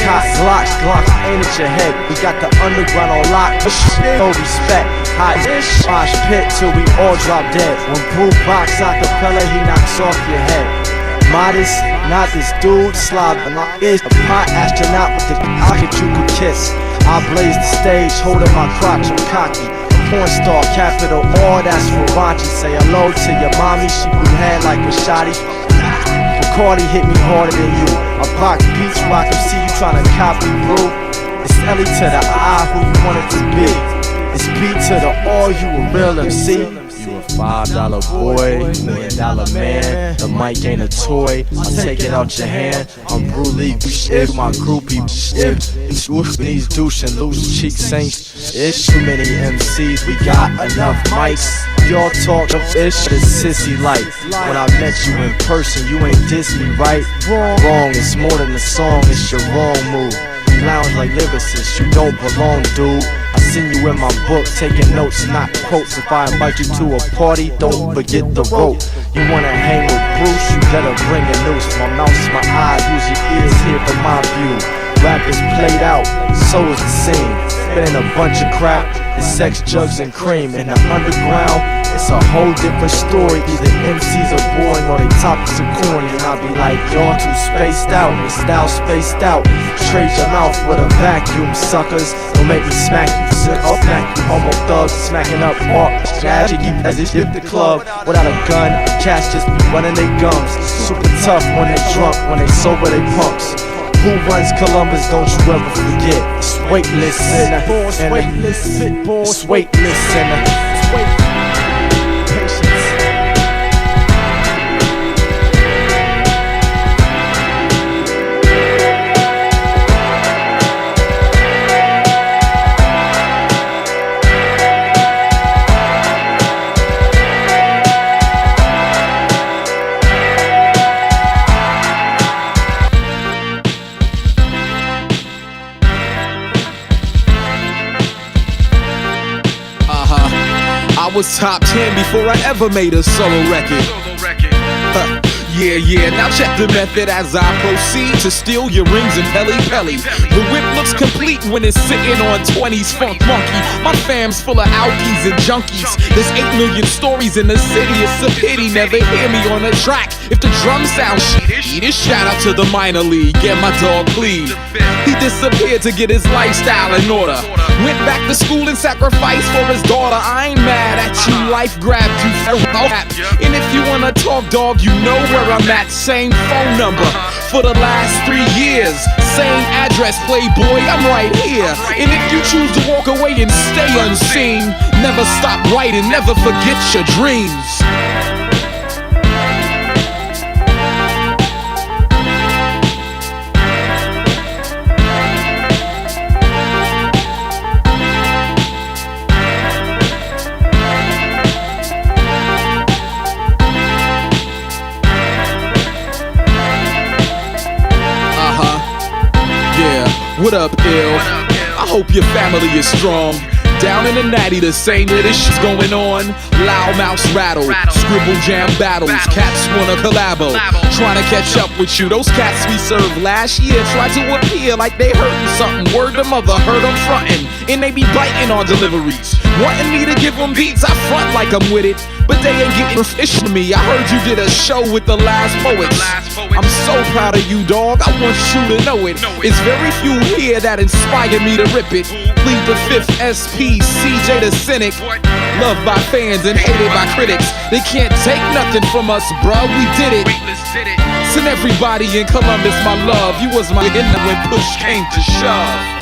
Cock Glocks aim at your head. We got the underground on lock, no respect. Hot mosh pit till we all drop dead. When Brew box acapella, he knocks off your head. Modest, not this dude, slob is a pot astronaut with the pocket you could kiss. I blaze the stage, holding my crotch, I'm cocky. Porn star, capital R, that's for Rachi. Say hello to your mommy, she blew head like Rashadi. Bacardi hit me harder than you. I box beats, rock MC, you tryna copy, bro. It's Ellie to the I, who you want it to be. It's B to the R, you a real MC. You a $5 boy, $1 million man. The mic ain't a toy, I'll take it out your hand. I'm Brule, if my groupie, if these douche and loose cheeks ain't. It's too many MCs, we got enough mics. Y'all talk of ish, the sissy life. When I met you in person, you ain't diss me right. Wrong, it's more than a song, it's your wrong move. You lounge like lyricists, you don't belong, dude. I seen you in my book, taking notes, not quotes. If I invite you to a party, don't forget the rope. You wanna hang with Bruce, you better bring a noose. My mouth's my eyes, use your ears here for my view. Rap is played out, so is the scene. Spitting a bunch of crap, it's sex, drugs, and cream. In the underground, it's a whole different story. Either MCs are boring or they topics are corny. And I'll be like, y'all too spaced out, your style spaced out. Trade your mouth with a vacuum, suckers. Don't make me smack you, I'll smack you, homo thugs. Smacking up walk, strategy as if hit the club. Without a gun, cats just be running their gums. Super tough when they drunk, when they sober they punks. Who runs Columbus, don't you ever forget. It's weightless and it's weightless and patience. I was top 10 before I ever made a solo record. Yeah, now check the method as I proceed to steal your rings and Pelly. The whip looks complete when it's sitting on 20's Funk Monkey. My fam's full of alkies and junkies. There's 8 million stories in the city, it's a pity. Never hear me on a track if the drums sound shitty. Shout out to the minor league, get my dog Cleve. He disappeared to get his lifestyle in order. Went back to school and sacrificed for his daughter. I ain't mad at you, life grabbed you for rap. And if you wanna talk, dog, you know where I'm at. Same phone number for the last 3 years. Same address, playboy, I'm right here. And if you choose to walk away and stay unseen, never stop writing, never forget your dreams. What up, ill? I hope your family is strong. Down in the natty, the same way this shit's going on. Loud mouse rattle, scribble jam battles. Cats wanna collabo, trying to catch up with you. Those cats we served last year tried to appear like they hurtin' something. Word to mother, heard them frontin', and they be biting on deliveries. Wanting me to give them beats, I front like I'm with it, but they ain't getting fish to me. I heard you did a show with the Last Poets. I'm so proud of you, dog, I want you to know it. It's very few here that inspired me to rip it. Plead the 5th SP, CJ the Cynic. Loved by fans and hated by critics. They can't take nothing from us, bruh, we did it. Send everybody in Columbus my love. You was my inner when push came to shove.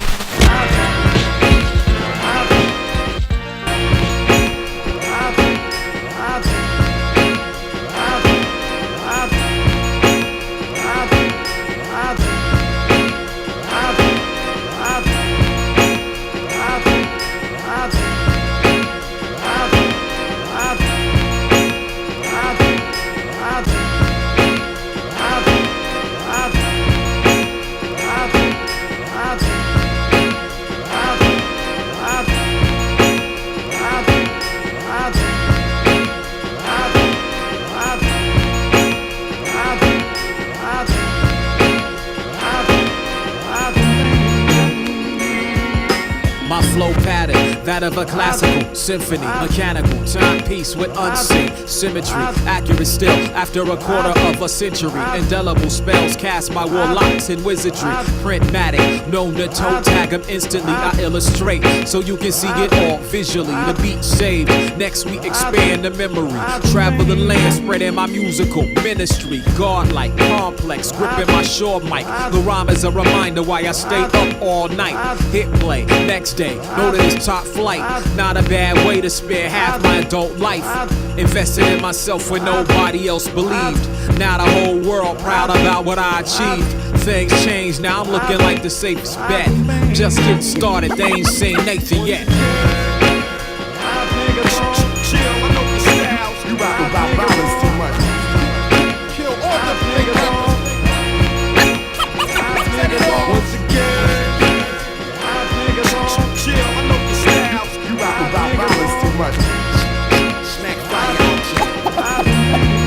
that of a classical symphony, mechanical timepiece with unseen symmetry, accurate still after a quarter of a century. Indelible spells cast by warlocks and wizardry. Printmatic, known to toe tag them instantly. I illustrate so you can see it all visually. The beat saved. Next we expand the memory. Travel the land, spreading my musical ministry. Godlike, complex, gripping my shore mic. The rhyme is a reminder why I stay up all night. Hit play, next day, know that it's top flight. Not a bad way to spare half my adult life. Invested in myself when nobody else believed. Now the whole world proud about what I achieved. Things change, now I'm looking like the safest bet. Just getting started, they ain't seen Nathan yet. You rap about violence too much. Kill all the niggas. Once again, chill. I know the styles. You rap about violence too much. Smack fire out you.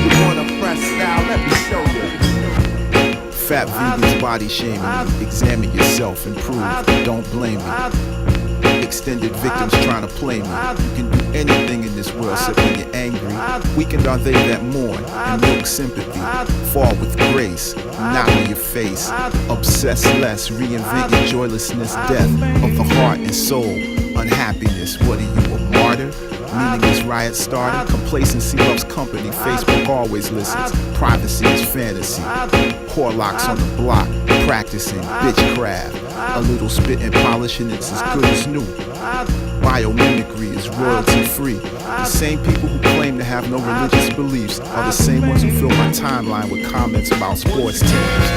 You wanna press style? Let me show you. Fat vegans body shaming me. Examine yourself, improve. Don't blame me. Extended victims trying to play me. You can do anything in this world except when you're angry. Weakened are they that mourn and milk sympathy. Fall with grace, not on your face. Obsess less, reinvent your joylessness. Death of the heart and soul. Unhappiness, what are you, a martyr? Meaningless riot starter. Complacency loves company. Facebook always listens. Privacy is fantasy. Horlocks on the block, practicing bitchcraft. A little spit and polish and it's as good as new. Biomimicry is royalty free. The same people who claim to have no religious beliefs are the same ones who fill my timeline with comments about sports teams.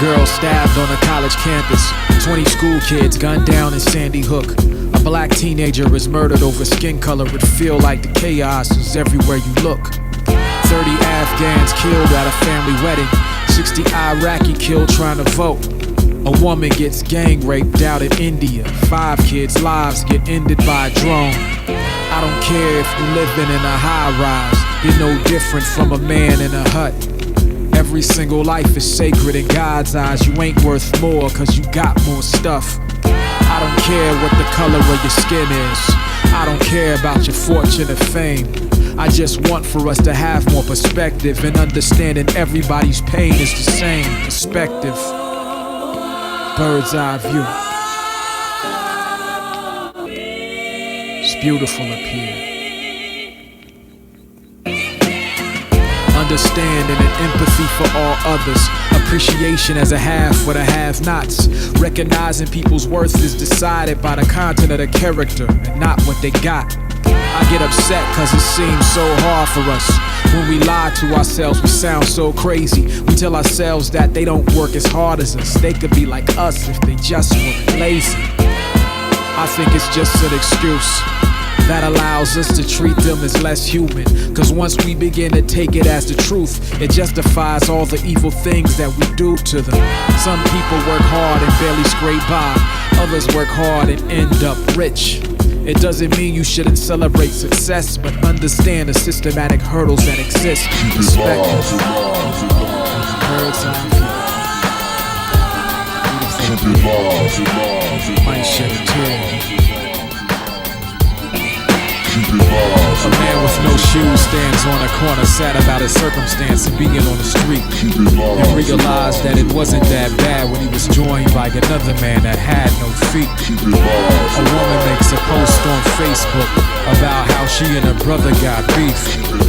Girls stabbed on a college campus. 20 school kids gunned down in Sandy Hook. A black teenager is murdered over skin color. It feel like the chaos is everywhere you look. 30 Afghans killed at a family wedding. 60 Iraqi killed trying to vote. A woman gets gang raped out in India. 5 kids' lives get ended by a drone. I don't care if you're living in a high rise. You're no different from a man in a hut. Every single life is sacred in God's eyes. You ain't worth more cause you got more stuff. I don't care what the color of your skin is. I don't care about your fortune or fame. I just want for us to have more perspective and understanding everybody's pain is the same. Perspective. Bird's eye view. It's beautiful up here. Understanding and empathy for all others. Appreciation as a half for the have-nots. Recognizing people's worth is decided by the content of their character and not what they got. I get upset cause it seems so hard for us. When we lie to ourselves, we sound so crazy. We tell ourselves that they don't work as hard as us. They could be like us if they just weren't lazy. I think it's just an excuse that allows us to treat them as less human. Cause once we begin to take it as the truth, it justifies all the evil things that we do to them. Some people work hard and barely scrape by. Others work hard and end up rich. It doesn't mean you shouldn't celebrate success, but understand the systematic hurdles that exist. Perspective. Bird's eye view. Might shed a tear. A man with no shoes stands on a corner, sad about his circumstance of being on the street. And realized that it wasn't that bad when he was joined by another man that had no feet. A woman makes a post on Facebook about how she and her brother got beef.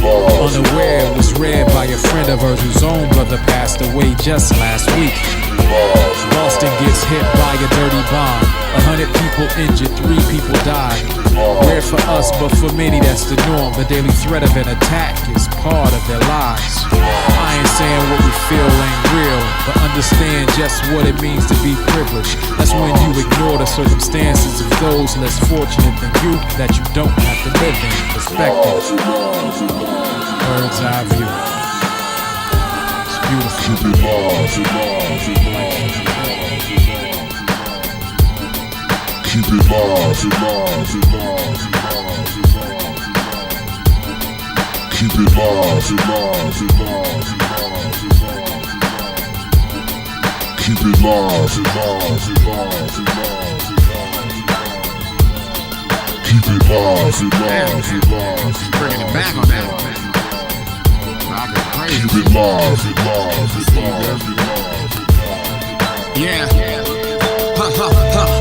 Unaware it was read by a friend of hers whose own brother passed away just last week. Boston gets hit by a dirty bomb. 100 people injured, 3 people died. Rare for us, but for many that's the norm. The daily threat of an attack is part of their lives. I ain't saying what we feel ain't real, but understand just what it means to be privileged. That's when you ignore the circumstances of those less fortunate than you that you don't have to live in. Perspective. Bird's eye view. It's beautiful. Keep it live, keep it live, keep it live, keep it live, keep it live, Bringing it back on that. keep it live, Yeah.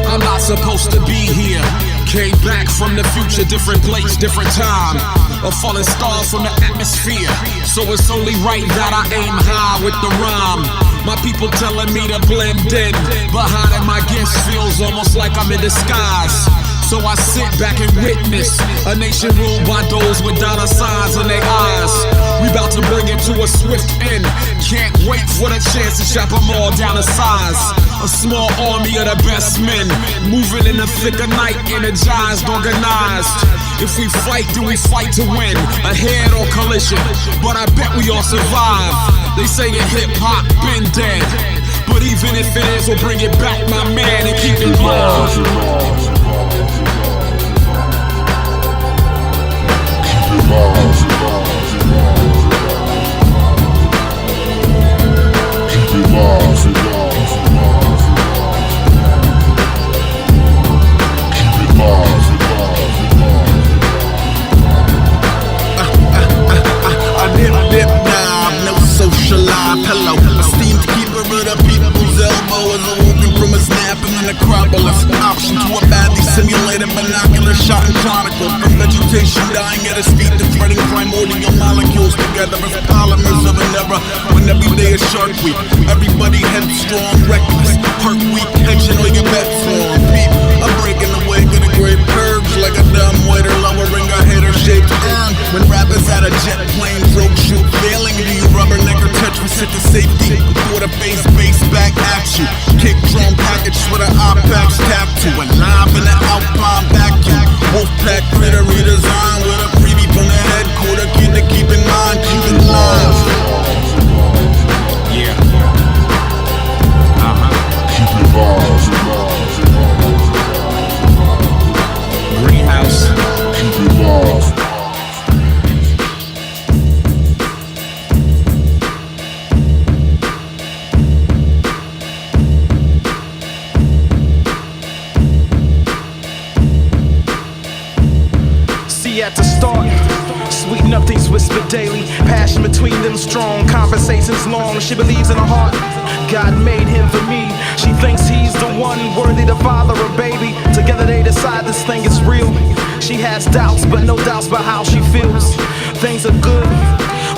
I'm not supposed to be here. Came back from the future, different place, different time. A falling star from the atmosphere. So it's only right that I aim high with the rhyme. My people telling me to blend in, but hiding my gifts feels almost like I'm in disguise. So I sit back and witness a nation ruled by those with dollar signs in their eyes. We about to bring it to a swift end. Can't wait for the chance to chop them all down to size. A small army of the best men, moving in the thick of night, energized, organized. If we fight, do we fight to win? A head or collision? But I bet we all survive. They say in hip-hop, been dead. But even if it is, we'll bring it back, my man, and keep it live. Nip, nah, no social life, hello. Esteemed keeper of the people's elbow is awoken from his nap and an acropolis. Option to a badly simulated binocular shot and chronicle. From vegetation dying at his feet to threading primordial molecules together as polymers of an era when every day is Shark Week. Everybody headstrong, reckless, heart weak, hedging all your bets on. Beep, I'm breaking away, gonna grave curves like a dumb waiter, lowering a hater-shaped urn. When rappers at a jet plane broke shoot, failing to you rubberneck or Tetris hit the safety. Throw the face back at you. Kick drum package with an Opex tap to a knob in the Alpine vacuum. Wolfpack critter redesign with a freebie from the headquarter. Kid to keep in mind, keep it live. Yeah. keep it live, Greenhouse. keep it live. At the start, sweeten up things whispered daily. Passion between them strong, conversations long. She believes in her heart, God made him for me. She thinks he's the one worthy to father a baby. Together they decide this thing is real. She has doubts, but no doubts about how she feels. Things are good,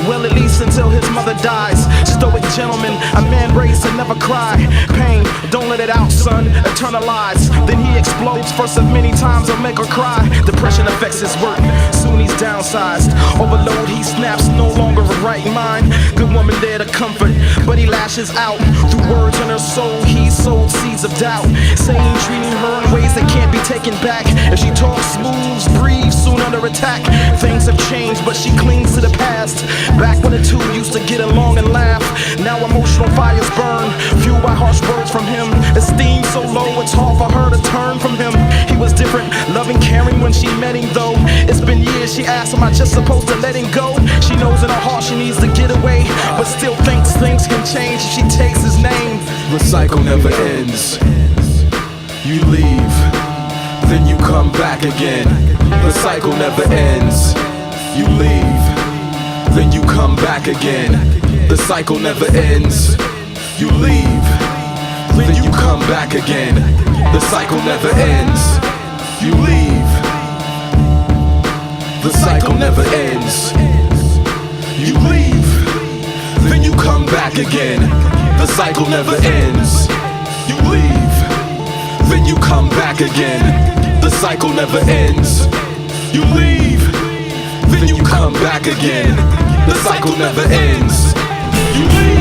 well at least until his mother dies. Stoic gentleman, a man raised to never cry. Pain, don't let it out, son, internalize. Then he explodes, first of many times he'll make her cry. Depression affects his work, soon he's downsized. Overload, he snaps, no longer a right mind. Good woman there to comfort, but he lashes out. Through words in her soul, he sowed seeds of doubt. Saying, treating her in ways that can't be taken back. If she talks, moves, breathes, soon under attack. Things have changed, but she clings to the past. Back when the two used to get along and laugh. Now emotional fires burn, fueled by harsh words from him. Esteem so low, it's hard for her to turn from him. He was different, loving, caring when she met him though. It's been years, she asked, am I just supposed to let him go? She knows in her heart she needs to get away, but still thinks things can change if she takes his name. The cycle never ends. You leave, then you come back again. The cycle never ends. You leave, then you come back again. The cycle never ends. You leave, then you come back again. The cycle never ends. You leave. The cycle never ends. You leave, then you come back again. the cycle never ends. You leave, then you come back again. The cycle never ends. You leave, then you come back again. The cycle never ends. You leave.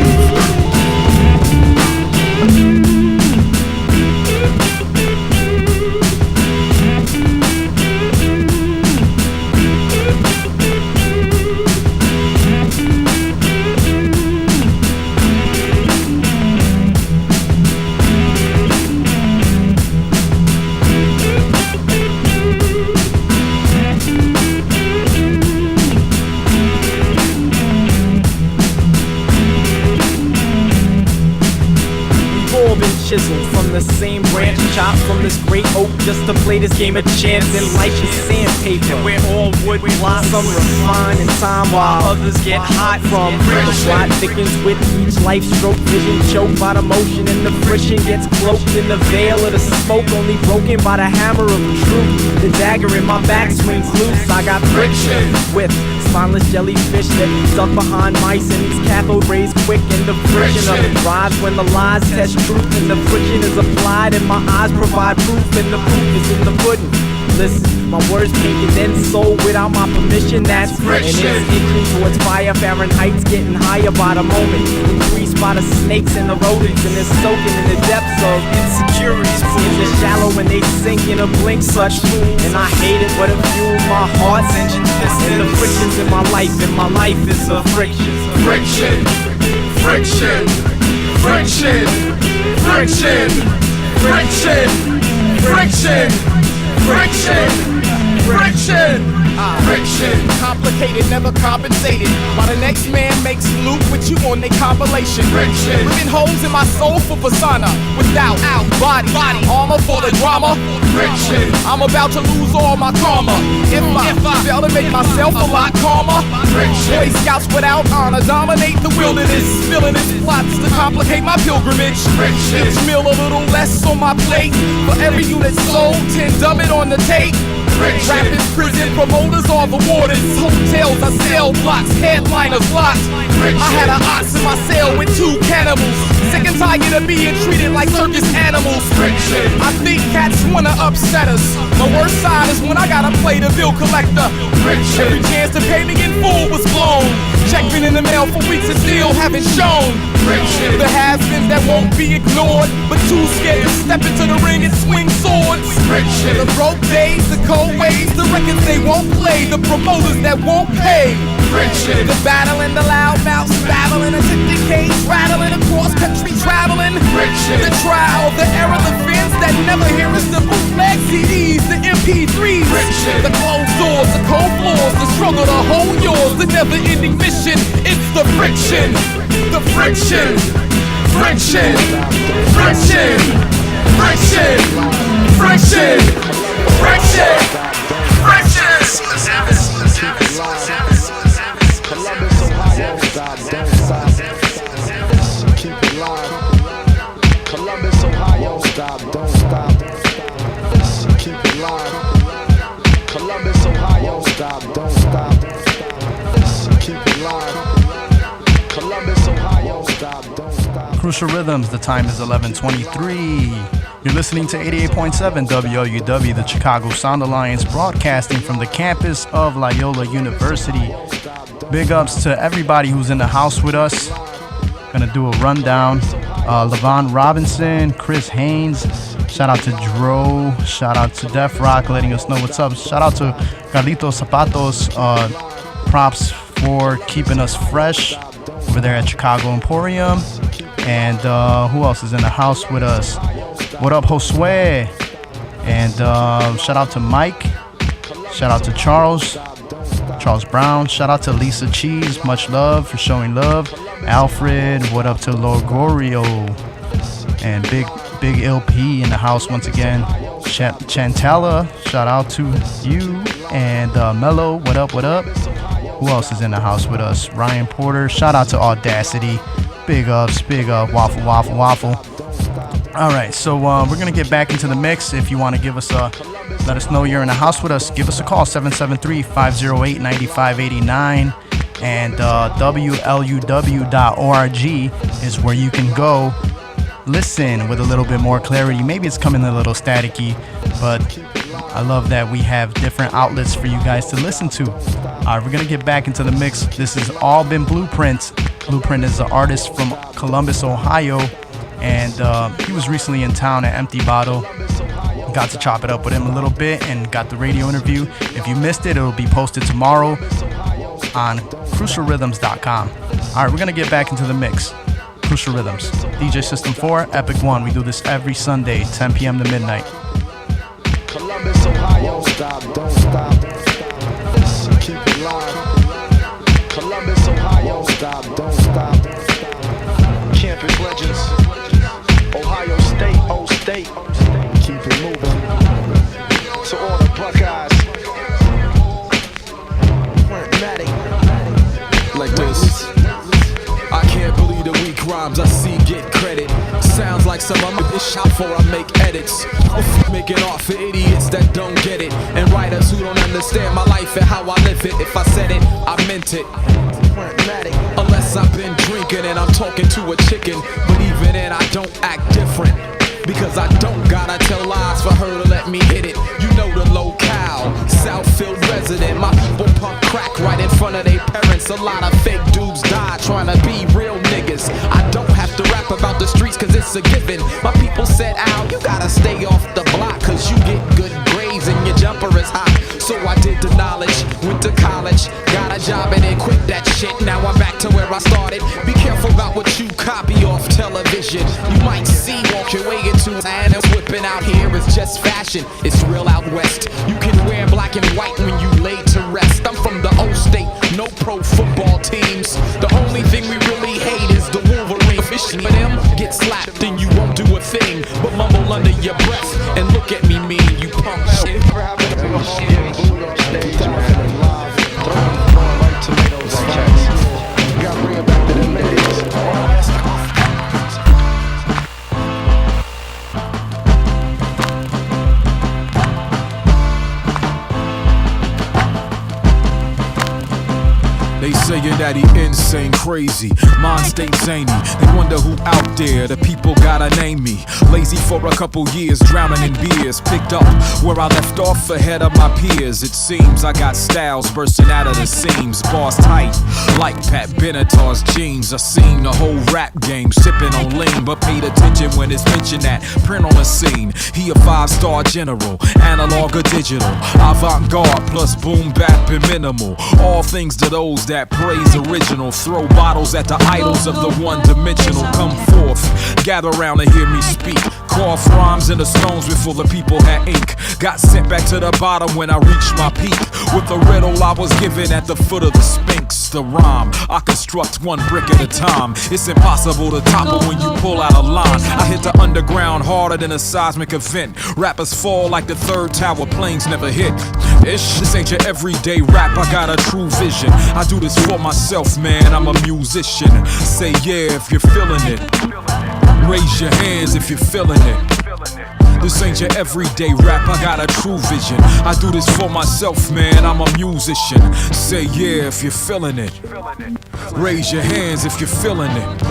Chiseled from the same branch, chopped from this great oak just to play this game of chance. And life is sandpaper, where all wood blossom, some refine in time while others get hot from the plot thickens with each life stroke. Vision choked by the motion and the friction gets cloaked in the veil of the smoke, only broken by the hammer of truth. The dagger in my back swings loose. I got friction with spineless jellyfish that stuck behind mice, and these cathode rays quick, and the friction of it rise when the lies test truth, and the friction is applied, and my eyes provide proof, and the proof is in the pudding. Listen, my words painted then sold without my permission. That's friction. And it's inching towards fire. Fahrenheit's getting higher by the moment, increased by the snakes and the rodents, and it's soaking in the depths of insecurities. In the shallow when they sink in a blink, such fools. And I hate it, but it fuels my heart's engine piston. And the frictions in my life, and my life is a friction. Friction, friction, friction, friction, friction, friction, friction, friction, friction. Complicated, never compensated. While the next man makes loot with you on their compilation. Friction. Ripping holes in my soul for persona. Without body, armor for the drama. Friction. I'm about to lose all my karma. If I fail to make myself a lot calmer. Friction. Boy Scouts without honor dominate the wilderness. Villainous plots to complicate my pilgrimage. Friction. Each meal a little less on my plate. For every unit sold, 10 dumb it on the tape. Friction. Rappers, prison promoters, all the wardens. Hotels, I sell blocks, headliners, locked. Friction. I had an ox in my cell with 2 cannibals. Sick and tired of being treated like circus animals. Friction. I think cats wanna upset us. My worst side is when I gotta play the bill collector. Friction. Every chance to pay me in full was blown. Check been in the mail for weeks and still haven't shown. Friction. The has-beens that won't be ignored, but too scared to step into the ring and swing swords. Friction. The broke days, the cold ways, the records they won't play, the promoters that won't pay. Friction. The battle and the loud mouths battling, a tipping cage rattling, across country traveling. Friction. The trial, the error, the fans that never hear us, the bootleg CDs, the MP3s. Friction. The closed doors, the cold floors, the struggle to hold yours, the never-ending mission. It's the friction, the friction, friction, friction, friction, friction, friction, friction. Columbus, Ohio, stop, don't stop. Keep it live. Columbus, Ohio, stop, don't stop. Keep it live. Columbus, Ohio, stop, don't stop. Keep it live. Columbus, Ohio, stop, don't stop. Crucial Rhythms, the time is 11:23. You're listening to 88.7 WLUW, the Chicago Sound Alliance, broadcasting from the campus of Loyola University. Big ups to everybody who's in the house with us. Gonna do a rundown. Levon Robinson, Chris Haynes, shout out to Dro, shout out to Def Rock letting us know what's up. Shout out to Carlitos Zapatos, props for keeping us fresh over there at Chicago Emporium. And who else is in the house with us? What up, Josue? And shout out to Mike. Shout out to Charles Brown. Shout out to Lisa Cheese. Much love for showing love. Alfred. What up to Logorio? And Big LP in the house once again. Chantella. Shout out to you. And Mello. What up? What up? Who else is in the house with us? Ryan Porter. Shout out to Audacity. Big ups. Big up. Waffle, waffle, waffle. All right, so we're going to get back into the mix. If you want to give us let us know you're in the house with us, give us a call, 773-508-9589. And WLUW.org is where you can go listen with a little bit more clarity. Maybe it's coming a little staticky, but I love that we have different outlets for you guys to listen to. All right, we're going to get back into the mix. This has all been Blueprint. Blueprint is an artist from Columbus, Ohio, and he was recently in town at Empty Bottle. Got to chop it up with him a little bit and got the radio interview. If you missed it, it'll be posted tomorrow on crucialrhythms.com. All right, we're going to get back into the mix. Crucial Rhythms, DJ System 4, Epic One. We do this every Sunday, 10 p.m. to midnight. Columbus, Ohio, stop, don't stop. Keep it live. Columbus, Ohio, stop, don't stop. Campus legends. Ohio State, oh state. Keep it moving. To all the Buckeyes. Matic. Like this. I can't believe the weak rhymes I see get credit. Sounds like some of this shot for I make edits. Making art for idiots that don't get it, and writers who don't understand my life and how I live it. If I said it, I meant it. Unless I've been drinking and I'm talking to a chicken, but even then I don't act different. Because I don't gotta tell lies for her to let me hit it. You know the locale, Southfield resident. My people pump crack right in front of their parents. A lot of fake dudes die trying to be real niggas. I don't have to rap about the streets cause it's a given. My people said, Al, you gotta stay off the block cause you get good grades and your jumper is hot. So I did the knowledge, went to college, got a job and then quit that shit. Now I'm back to where I started. Be careful about what you copy off television. You might see walk your way into and it's whipping out here. It's just fashion, it's real out west. You can wear black and white when you lay to rest. I'm from the old state, no pro football teams. The only thing we really hate is the Wolverine. Fishing for them, get slapped and you won't do a thing but mumble under your breath and look at me mean, you punk shit. Gotta bring it back to the ladies. They saying that he insane, crazy, mind state zany. They wonder who out there, the people gotta name me. Lazy for a couple years, drowning in beers. Picked up where I left off ahead of my peers. It seems I got styles bursting out of the seams. Bars tight, like Pat Benatar's jeans. I seen the whole rap game, sipping on lean, but paid attention when it's mentioned that print on the scene. He a 5-star general, analog or digital, avant-garde plus boom bap and minimal. All things to those that praise original. Throw bottles at the idols of the one-dimensional. Come forth, gather round to hear me speak. Cough rhymes in the stones before the people had ink. Got sent back to the bottom when I reached my peak. With the riddle I was given at the foot of the Sphinx. The rhyme, I construct one brick at a time. It's impossible to topple when you pull out a line. I hit the underground harder than a seismic event. Rappers fall like the third tower, planes never hit. This ain't your everyday rap, I got a true vision. I do this for myself, man, I'm a musician. Say yeah if you're feeling it. Raise your hands if you're feeling it. This ain't your everyday rap, I got a true vision. I do this for myself, man, I'm a musician. Say yeah if you're feeling it. Raise your hands if you're feeling it.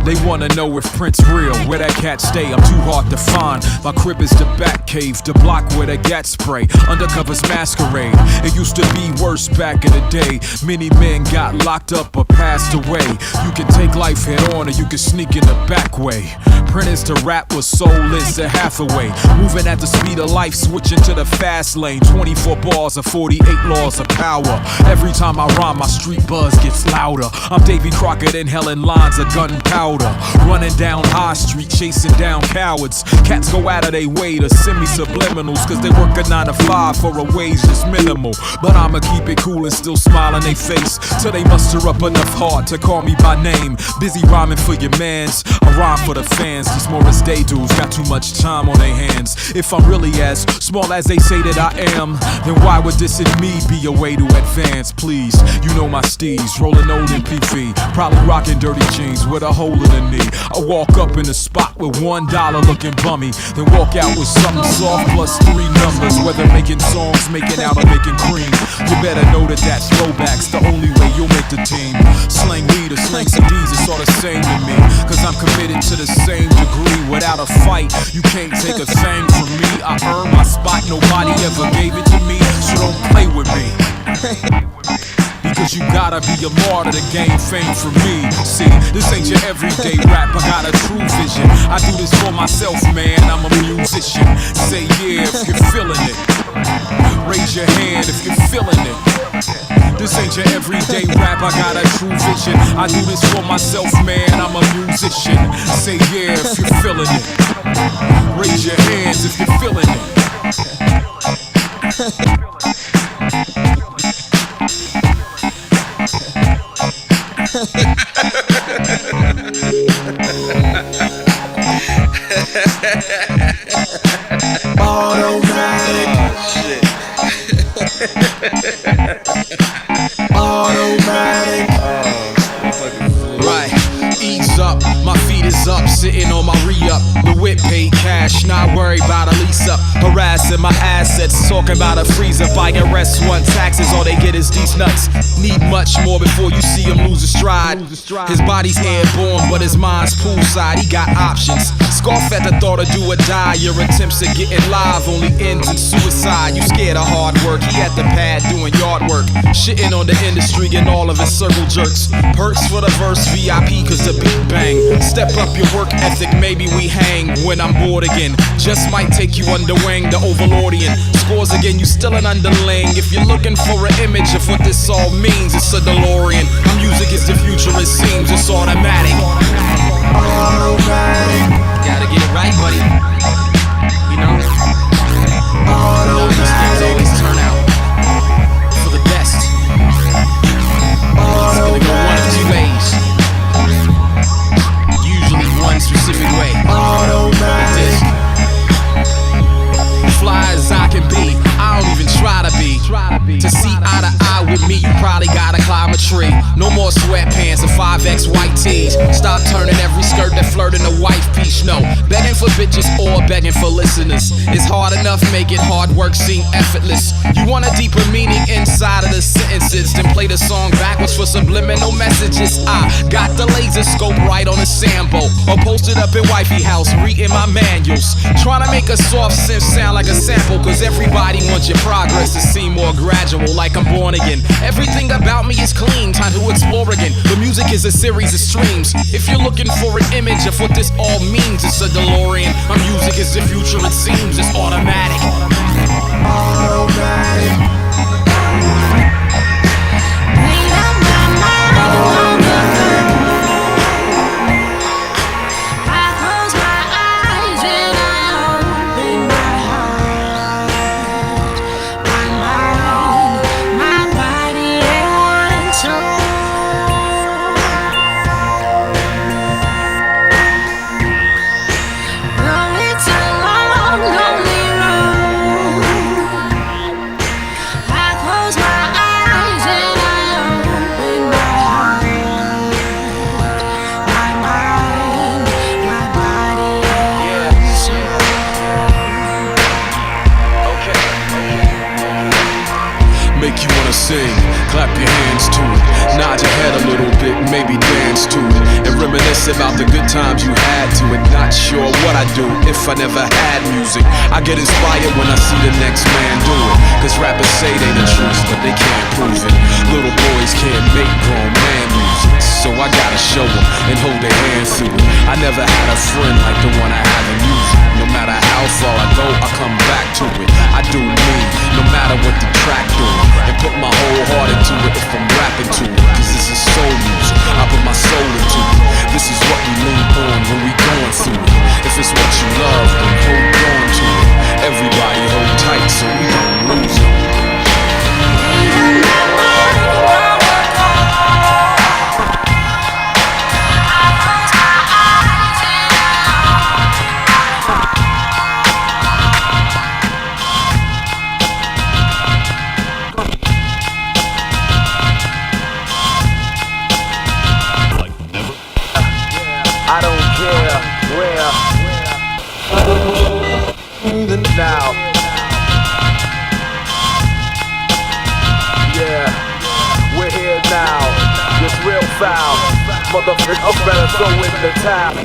They wanna know if Prince real, where that cat stay, I'm too hard to find. My crib is the bat cave, the block where the gat spray. Undercovers masquerade, it used to be worse back in the day. Many men got locked up or passed away. You can take life head on or you can sneak in the back way. Printers to rap was soulless a half away. Moving at the speed of life, switching to the fast lane. 24 bars of 48 laws of power. Every time I rhyme, my street buzz gets louder. I'm Davy Crockett inhaling lines of gunpowder. Running down High Street, chasing down cowards. Cats go out of their way to send me subliminals, cause they work a 9 to 5 for a wage that's minimal. But I'ma keep it cool and still smile on they face, till they muster up enough heart to call me by name. Busy rhyming for your mans, I rhyme for the fans. These Morris Day dudes got too much time on their hands. If I'm really as small as they say that I am, then why would dissing me be a way to advance? Please, you know my steez, rolling old in PV, probably rocking dirty jeans with a hole smaller than me. I walk up in a spot with $1 looking bummy, then walk out with something soft plus 3 numbers. Whether making songs, making out, or making cream, you better know that that's throwbacks, the only way you'll make the team. Slang weed or slang CDs, it's all the same to me, cause I'm committed to the same degree. Without a fight, you can't take a thing from me. I earned my spot, nobody ever gave it to me, so don't play with me. Because you gotta be a martyr to gain fame from me. See, this ain't your everyday rap, I got a true vision. I do this for myself, man, I'm a musician. Say yeah if you're feeling it. Raise your hand if you're feeling it. This ain't your everyday rap, I got a true vision. I do this for myself, man, I'm a musician. Say yeah if you're feeling it. Raise your hands if you're feeling it. Automatic. Automatic. Right, ease up, my feet is up, sitting on my re-up. The whip paid cash, not worried about a lease up. Harassing my assets, talking about a freezer. Buying rest one taxes, all they get is these nuts. Need much more before you see him lose a stride. His body's airborne, but his mind's poolside. He got options. Scoff at the thought of do or die. Your attempts at getting live only ends in suicide. You scared of hard work, he at the pad doing yard work. Shitting on the industry and all of his circle jerks. Perks for the verse, VIP cause the beat bang. Step up your work ethic, maybe we hang. When I'm bored again, just might take you under wing. The Overlordian scores again, you still an underling. If you're looking for an image of what this all means, it's a DeLorean. My music is the future, it seems, it's automatic. Gotta get it right, buddy. You know? These things always turn out for the best. It's gonna go one of 2 ways. Usually one specific way. This. Fly as I can be, I don't even try to be. To see eye to eye with me, you probably gotta climb a tree. No more sweatpants and 5X white tees. Stop turning every skirt that flirting a wife piece. No, begging for bitches or begging for listeners. It's hard enough making hard work seem effortless. You want a deeper meaning inside of the sentences, then play the song backwards for subliminal messages. I got the laser scope right on the sample, or posted up in wifey house reading my manuals. Trying to make a soft synth sound like a sample, cause everybody wants your progress to seem more gradual, like I'm born again. Everything about me is clean, time to explore again. The music is a series of streams. If you're looking for an image of what this all means, it's a DeLorean. My music is the future, it seems, it's automatic. Automatic. Sing, clap your hands to it, nod your head a little bit, maybe dance to it, and reminisce about the good times you had to it. Not sure what I'd do if I never had music. I get inspired when I see the next man do it, cause rappers say they the truth, but they can't prove it. Little boys can't make grown man music, so I gotta show them and hold their hand through it. I never had a friend like the one I have in music. No matter how far I go, I come back to it. I do me, no matter what the track doing, and put my whole heart into it if I'm rapping to it, cause this is soul music. I put my soul into it. This is what we lean on when we going through it. If it's what you love, then hold on to it. Everybody hold tight so we don't lose it. now. Yeah, we're here now. It's real foul. Motherfuckers better throw in the towel.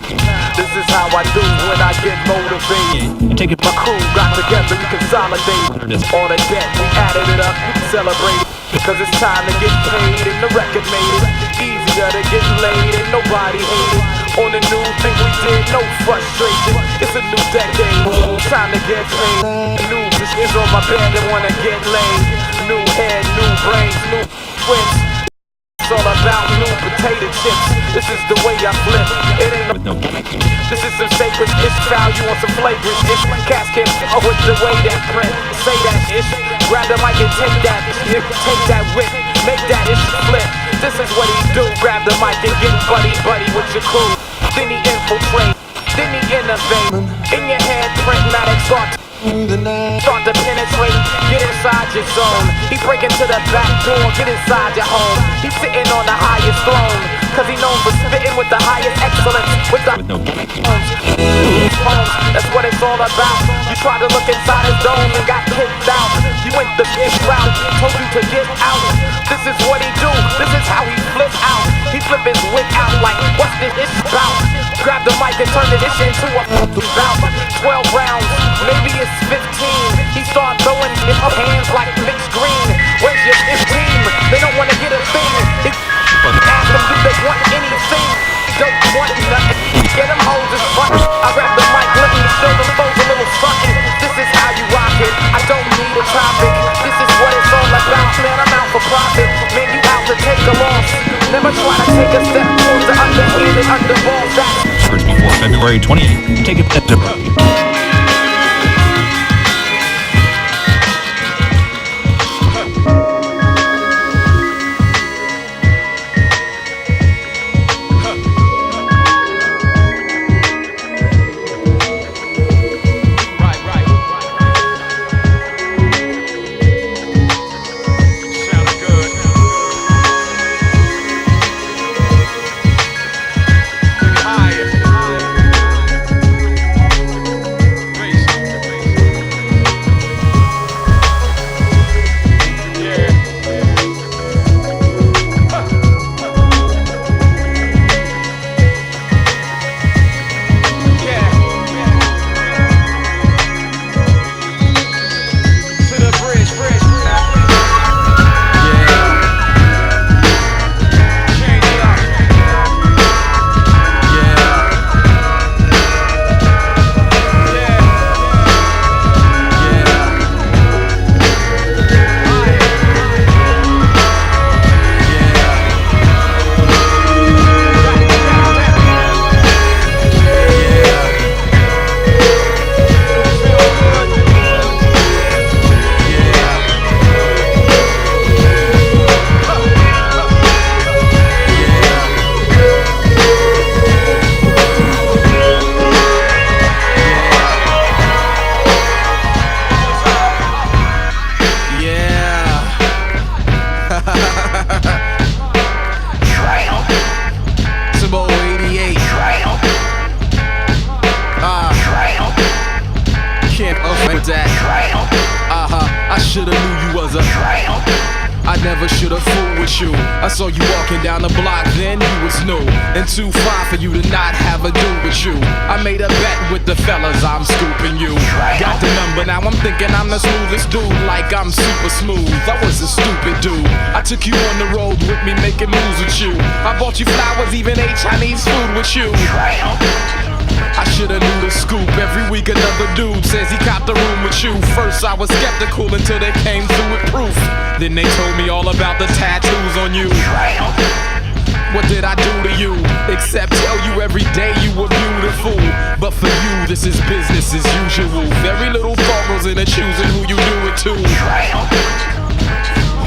This is how I do when I get motivated. Take it. My crew got together, we consolidated. All the debt, we added it up, celebrated. Cause it's time to get paid and the record made it easier to get laid and nobody hated. On the new thing we did, no frustration. It's a new decade, time to get paid. New is on my bed and wanna get laid. New head, new brains, new twins. It's all about new potato chips. This is the way I flip. It ain't no. This is some sacred ish value on some flagrant ish. Casket, oh, it's the way that print. Say that ish. Grab the mic and take that ish. Take that whip. Make that ish flip. This is what he do. Grab the mic and get buddy with your crew. Then he infiltrate. Then he innovate. In your head, printmatic start to penetrate, get inside your zone. He break into the back door, get inside your home. He's sitting on the highest throne, cause he known for spitting with the highest excellence. With the homes, that's what it's all about. You tried to look inside his dome and got kicked out. You went the ish route, told you to get out. This is what he do, this is how he flip out. He flip his wig out like, what's this ish about? Grab the mic and turn the ish into a bout. 12 rounds, maybe it's 15. He start throwing up hands like mixed green. Where's your team? They don't wanna get a thing. He ask them, do they want anything? They don't want nothing. Get them hoes as fuck. I grab the mic, let me show them foes a little something. This is how you rock it. I don't need a topic. This is what it's all about. Man, I'm out for profit. Man, you out to take a loss. Never try to take a step towards the underhanded, underball. First before February 28th. Take it at the. I never should've fooled with you. I saw you walking down the block, then you was new and too fine for you to not have a do with you. I made a bet with the fellas, I'm scooping you. Got the number, now I'm thinking I'm the smoothest dude, like I'm super smooth. I was a stupid dude. I took you on the road with me, making moves with you. I bought you flowers, even ate Chinese food with you. I shoulda knew the scoop. Every week another dude says he copped the room with you. First I was skeptical until they came through with proof. Then they told me all about the tattoos on you. What did I do to you? Except tell you every day you were beautiful. But for you, this is business as usual. Very little thought goes into choosing who you do it to.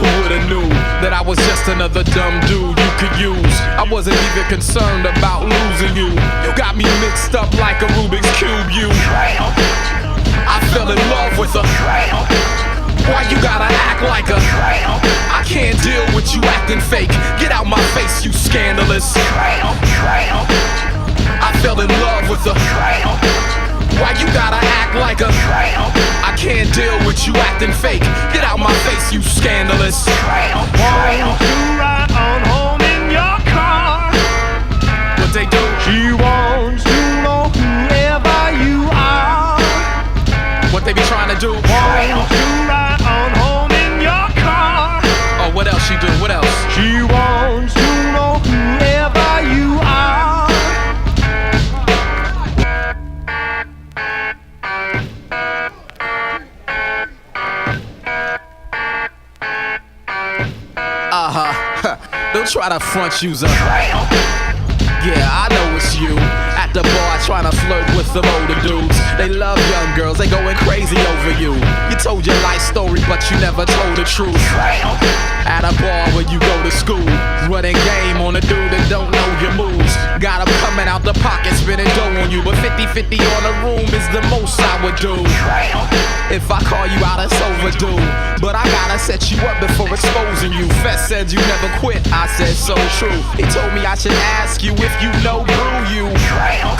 Who would've knew that I was just another dumb dude you could use? I wasn't even concerned about losing you. You got me mixed up like a Rubik's Cube, you. I fell in love with her. Why you gotta act like a? I can't deal with you acting fake. Get out my face, you scandalous. I fell in love with her. Why you gotta act like a I can't deal with you acting fake. Get out my face, you scandalous. Won't you ride on home in your car? What they do? She wants to know whoever you are. What they be trying to do? Won't you ride on home in your car? Oh, what else she do? What else? She wants to know whoever you are. Don't try to front you's up. Yeah, I know it's you. At the bar trying to flirt with them older dudes. They love young girls, they going crazy over you. You told your life story, but you never told the truth. At a bar where you go to school, running game on a dude that don't know your moves. Got him coming out the pocket, spinning dough on you. But 50-50 on the room is the most I would do. If I call you out, it's overdue. But I gotta set you up before exposing you. Fest said you never quit, I said so true. He told me I should ask you if you know Brew you.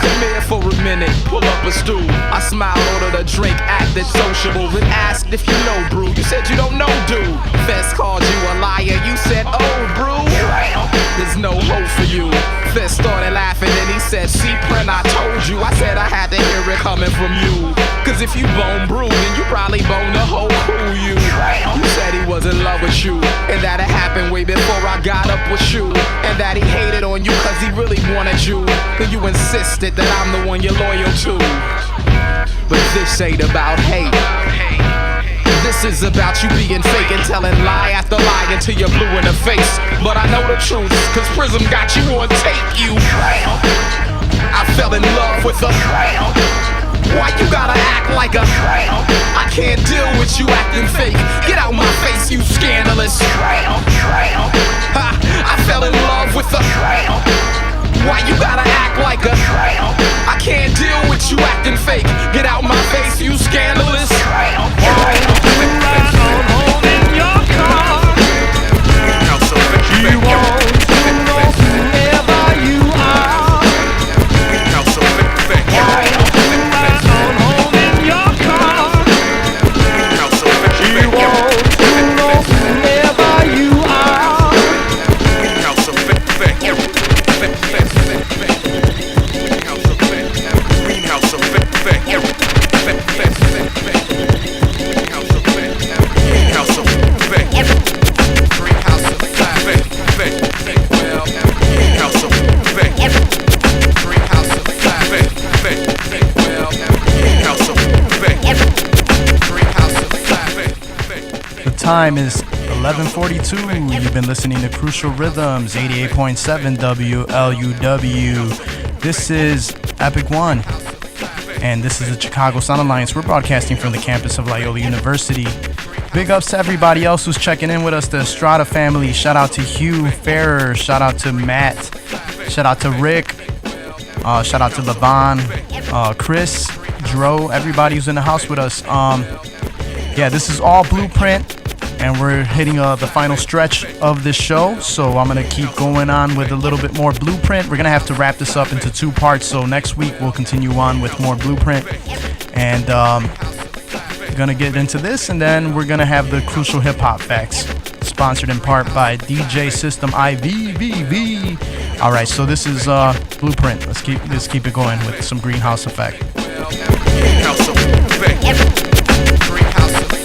Come here for a minute, pull up a stool. I smiled, ordered a drink, acted sociable, then asked if you know Brew. You said you don't know dude. Fest called you a liar, you said oh Brew. There's no hope for you. Fest started laughing and he said, see Print, I told you. I said I had to hear it coming from you. Cause if you bone Brew, then you probably bone the whole crew you. You said he was in love with you, and that it happened way before I got up with you. And that he hated on you cause he really wanted you. Then you insisted that I'm the one you're loyal to. But this ain't about hate. This is about you being fake and telling lie after lie until you're blue in the face. But I know the truth, cause Prism got you on tape, you. I fell in love with a why you gotta act like a I can't deal with you acting fake. Get out my face, you scandalous. I fell in love with a why you gotta act like a I can't deal with you acting fake. Get out my face, you scandalous. She wants to know whoever you are. Time is 11:42. You've been listening to Crucial Rhythms, 88.7 WLUW. This is Epic One, and this is the Chicago Sound Alliance. We're broadcasting from the campus of Loyola University. Big ups to everybody else who's checking in with us, the Estrada family. Shout out to Hugh Ferrer. Shout out to Matt. Shout out to Rick. Shout out to Levon, Chris, Dro, everybody who's in the house with us. Yeah, this is all Blueprint. And we're hitting the final stretch of this show, so I'm going to keep going on with a little bit more Blueprint. We're going to have to wrap this up into 2 parts, so next week we'll continue on with more Blueprint. And we're going to get into this, and then we're going to have the Crucial Hip Hop Facts, sponsored in part by DjSystemIV. All right, so this is Blueprint. Let's keep it going with some Greenhouse Effect. Greenhouse Effect. Greenhouse Effect.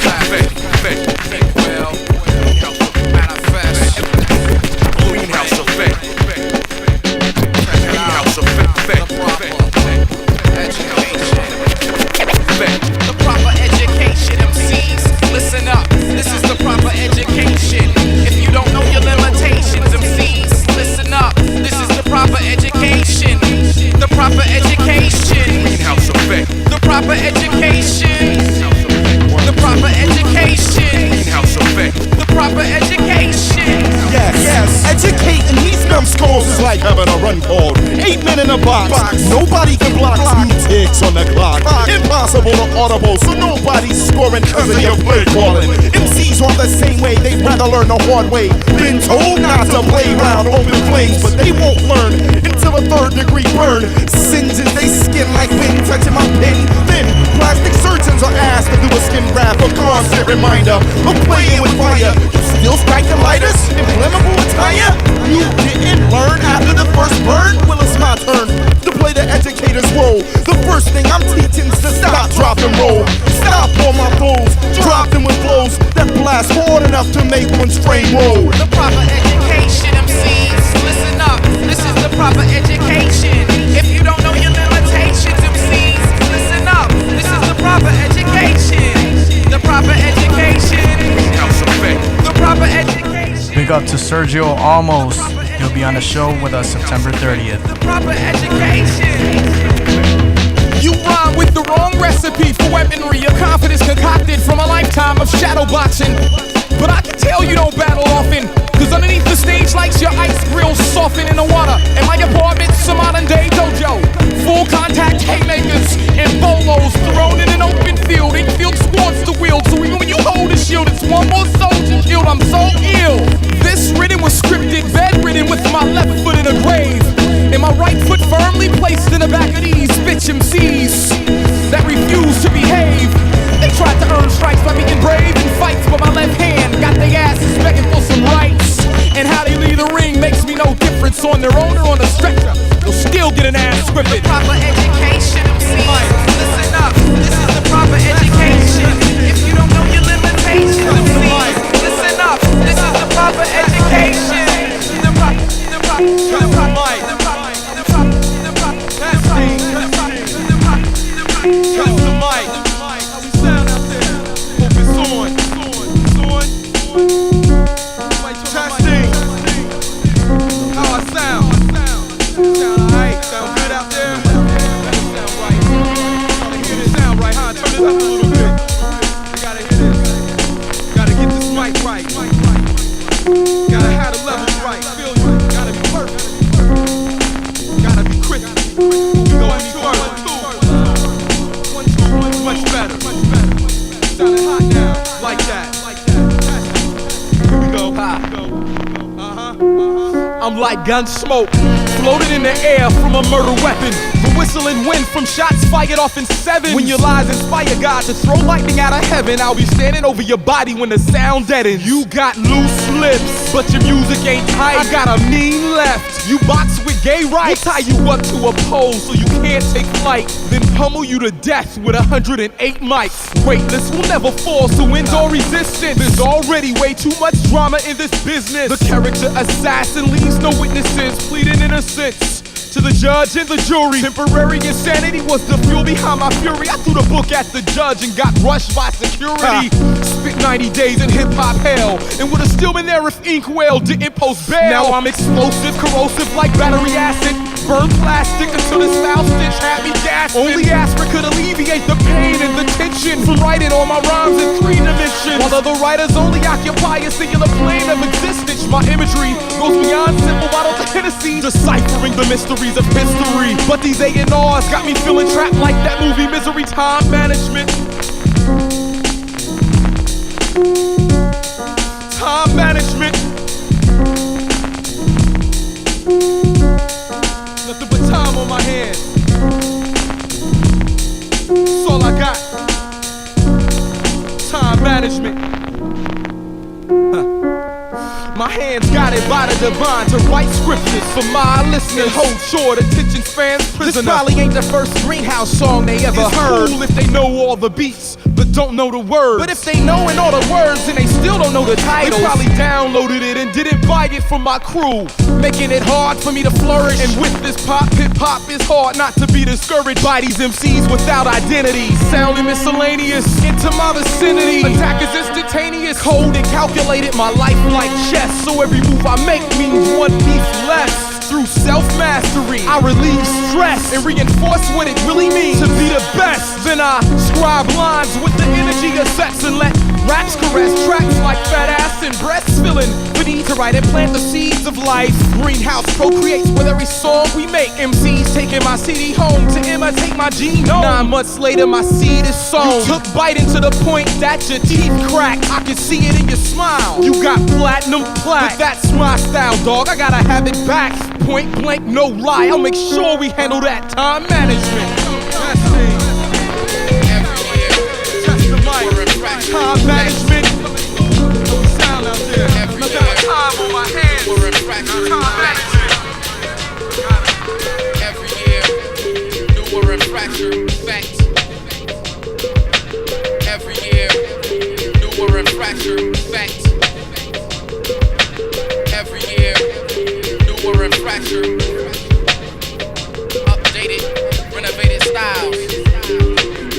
Like having a run called 8 men in a box. Nobody can block 2 ticks on the clock. Impossible or audible, so nobody's scoring cause of your play calling. MCs are the same way, they'd rather learn the hard way. Been told not to play round open flames, but they won't learn until a 3rd degree burn. singes they skin like wind touching my pin. Then plastic surgeons are asked to do a skin graft, a constant reminder of playing with fire. You still strike the lighters in flammable attire? You didn't learn after the first burn? Well, it's my turn to play the educator's role. The first thing I'm teaching is to stop, drop, and roll. Stop all my foes, drop them with blows that blast hard enough to make one strain roll. The proper education, MCs, listen up. This is the proper education. If you don't know your limitations, MCs, listen up. This is the proper education. The proper education. The proper education. Big up to Sergio Almost. He'll be on the show with us September 30th. The proper education. You rhyme with the wrong recipe for weaponry. Your confidence concocted from a lifetime of shadow boxing. But I can tell you don't battle often, cause underneath the stage lights your ice grills soften in the water. And my apartment's a modern day dojo. Full contact haymakers and bolos thrown in an open field. Infield squads to wield, so even when you hold a shield, it's one more soldier killed. I'm so ill. This written was scripted, bedridden with my left foot in a grave, and my right foot firmly placed in the back of these bitch MCs that refuse to behave. They tried to earn stripes by being brave in fights, but my left hand got their asses begging for some rights. And how they leave the ring makes me no difference on their own or on the stretcher. They'll still get an ass scripted. The proper education, MCs, listen up. This is the proper education. If you don't know your limitations, MCs, listen up. This is the proper education. The proper I'm like gun smoke, floated in the air from a murder weapon. The whistling wind from shots fired off in sevens. When your lies inspire God to throw lightning out of heaven, I'll be standing over your body when the sound deadens. You got loose lips, but your music ain't tight. I got a mean left. You box with gay rights. We'll tie you up to a pole so you can't take flight, then pummel you to death with 108 mics. Weightless will never fall, so endure resistance. There's already way too much drama in this business. The character assassin leaves no witnesses, pleading innocence to the judge and the jury. Temporary insanity was the fuel behind my fury. I threw the book at the judge and got rushed by security. Spit 90 days in hip-hop hell, and would have still been there if Inkwell didn't post bail. Now I'm explosive, corrosive like battery acid. Burn plastic until this foul stitch had me gasping. Only aspirin could alleviate the pain and the tension from writing all my rhymes in 3 dimensions, while other writers only occupy a singular plane of existence. My imagery goes beyond simple bottles of Hennessy, deciphering the mysteries of history. But these A&Rs got me feeling trapped like that movie Misery. Time management. Time management. Nothing but time on my hands. That's all I got. Time management. My hands guided by the divine to write scriptures for my listeners. Hold short attention spans prisoner. This probably ain't the first Greenhouse song they ever heard. Cool if they know all the beats, but don't know the words. But if they knowin' all the words and they still don't know the title, they probably downloaded it and didn't buy it from my crew, making it hard for me to flourish. And with this pop, hip-hop, it's hard not to be discouraged by these MCs without identity, sounding miscellaneous into my vicinity. Attack is instantaneous, cold and calculated, my life like chess. So every move I make means one piece less. Through self-mastery, I relieve stress and reinforce what it really means to be the best. Then I scribe lines with the energy of sex and let Raps caress tracks like fat ass and breasts filling. We need to write and plant the seeds of life. Greenhouse procreates with every song we make. MCs taking my CD home to imitate my genome. 9 months later my seed is sown. Took biting to the point that your teeth cracked. I can see it in your smile. You got platinum plaque, but that's my style, dog. I gotta have it back. Point blank, no lie. I'll make sure we handle that time management. Test the mic. Time management. Sound out there. I got time on my hands. Time management. Every year, newer refractory effect. Every year, newer refractory effect. Every year, newer refractory. Updated, renovated styles.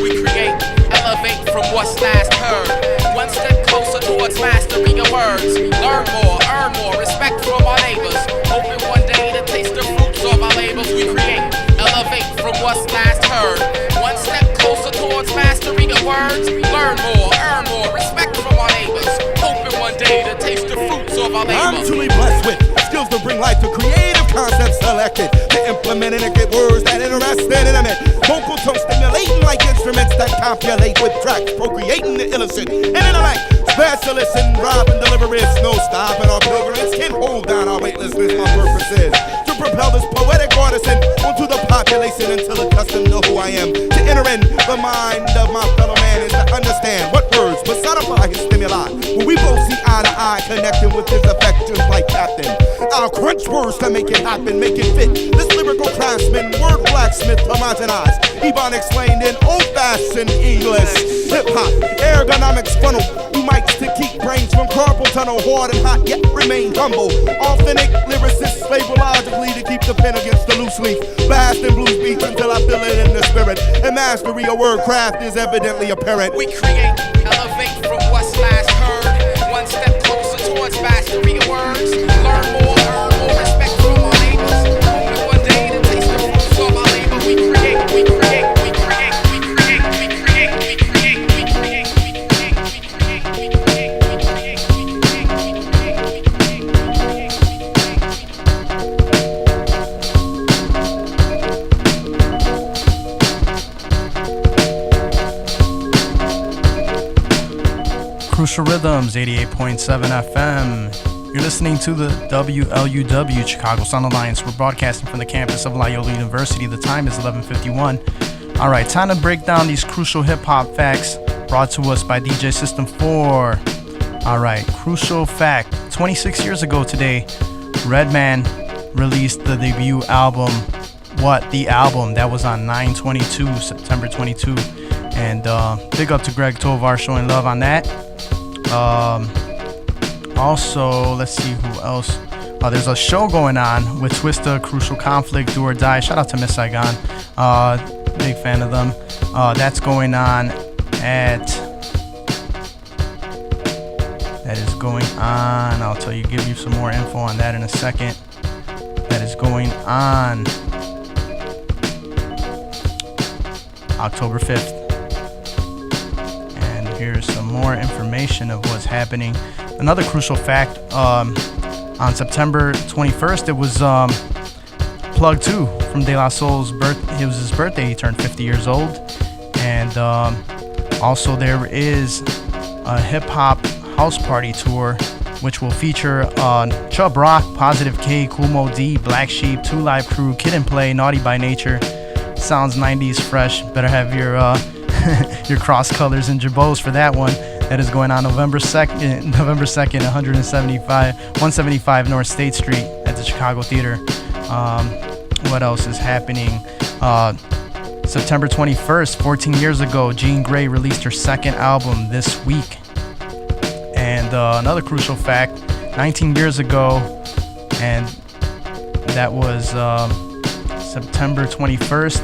We create, elevate from what's last heard. One step closer towards mastering your words. Learn more, earn more, respect from our neighbors. Hoping one day to taste the fruits of our labors. We create, elevate from what's last heard. One step closer towards mastering your words. Learn more, earn more, respect from our neighbors. Hoping one day to taste the fruits of our labors. I'm truly blessed with skills to bring life to creative concepts selected to implement and get words that interest and intimate. Vocal tone stimulating like instruments that copulate with tracks, procreating the illicit and intellect. Specialists in rhyme and deliverance, no stopping our pilgrims can hold down our weightlessness. My purpose is to propel this poetic artisan onto the population until accustomed to who I am. To enter in the mind of my fellow man is to understand what words personify his stimuli. When we both see eye to eye, connecting with his affections like captain. I'll crunch words to make it happen, make it fit. This lyrical craftsman, word blacksmith, homogenized. Ebon explained in old-fashioned English. Hip-hop, ergonomics funnel. You mics to keep brains from carpal tunnel. Hard and hot, yet remain humble. Authentic lyricists labor logically to keep the pen against the loose leaf. Blast and blues beats until I feel it in the spirit. And mastery of word craft is evidently apparent. We create, elevate from what's last heard. One step closer towards mastery of words. Learn more, earn more, respect from our neighbors. Hoping one day to taste the fruits of our labor. We create, we create, we create, we create, we create, we create, we create, we create, we create, we create, we create, we create, Crucial Rhythms, 88.7 FM. You're listening to the WLUW Chicago Sound Alliance. We're broadcasting from the campus of Loyola University. The time is 11:51. All right, time to break down these crucial hip-hop facts brought to us by DJ System 4. All right, crucial fact. 26 years ago today, Redman released the debut album, The Album. That was on 9/22, September 22. And big up to Greg Tovar showing love on that. Also, let's see who else. There's a show going on with Twista, Crucial Conflict, Do or Die. Shout out to Miss Saigon. Big fan of them. That's going on at... That is going on. I'll tell you, give you some more info on that in a second. That is going on October 5th. Here's some more information of what's happening. Another crucial fact, on September 21st, it was Plug 2 from De La Soul's birthday. It was his birthday. He turned 50 years old. And also there is a hip-hop house party tour, which will feature Chubb Rock, Positive K, Kool Mo D, Black Sheep, Two Live Crew, Kid and Play, Naughty by Nature. Sounds 90s fresh. Better have your your cross colors and jabos for that one. That is going on November 2nd, 175 North State Street at the Chicago Theater. What else is happening? September 21st, 14 years ago, Jean Grey released her second album this week. And another crucial fact, 19 years ago, and that was September 21st,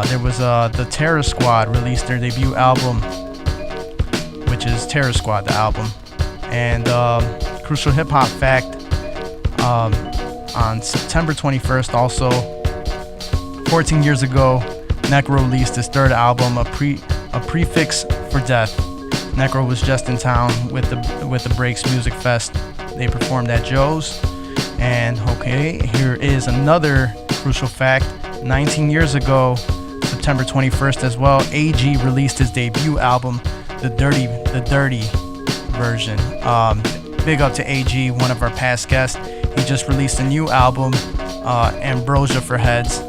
there was the Terror Squad released their debut album, which is Terror Squad, the album. And crucial hip hop fact, on September 21st, also 14 years ago, Necro released his third album, A Prefix for Death. Necro was just in town with the Breaks Music Fest. They performed at Joe's. And okay, here is another crucial fact. 19 years ago, September 21st as well, AG released his debut album, the Dirty version. Big up to AG, one of our past guests. He just released a new album, Ambrosia for Heads.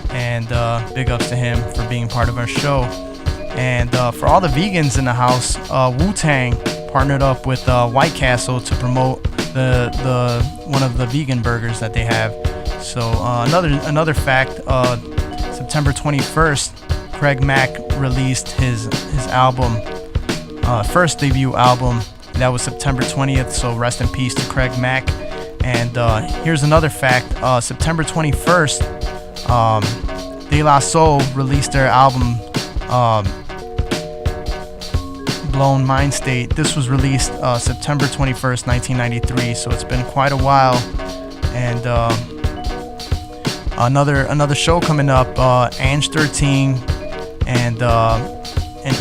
And big ups to him for being part of our show. And for all the vegans in the house, Wu-Tang partnered up with White Castle to promote the one of the vegan burgers that they have. So another fact, September 21st, Craig Mack released his album, first debut album. That was September 20th, so rest in peace to Craig Mack. And here's another fact, September 21st, De La Soul released their album, Blown Mind State. This was released September 21st, 1993, so it's been quite a while. And another show coming up, Ange 13 and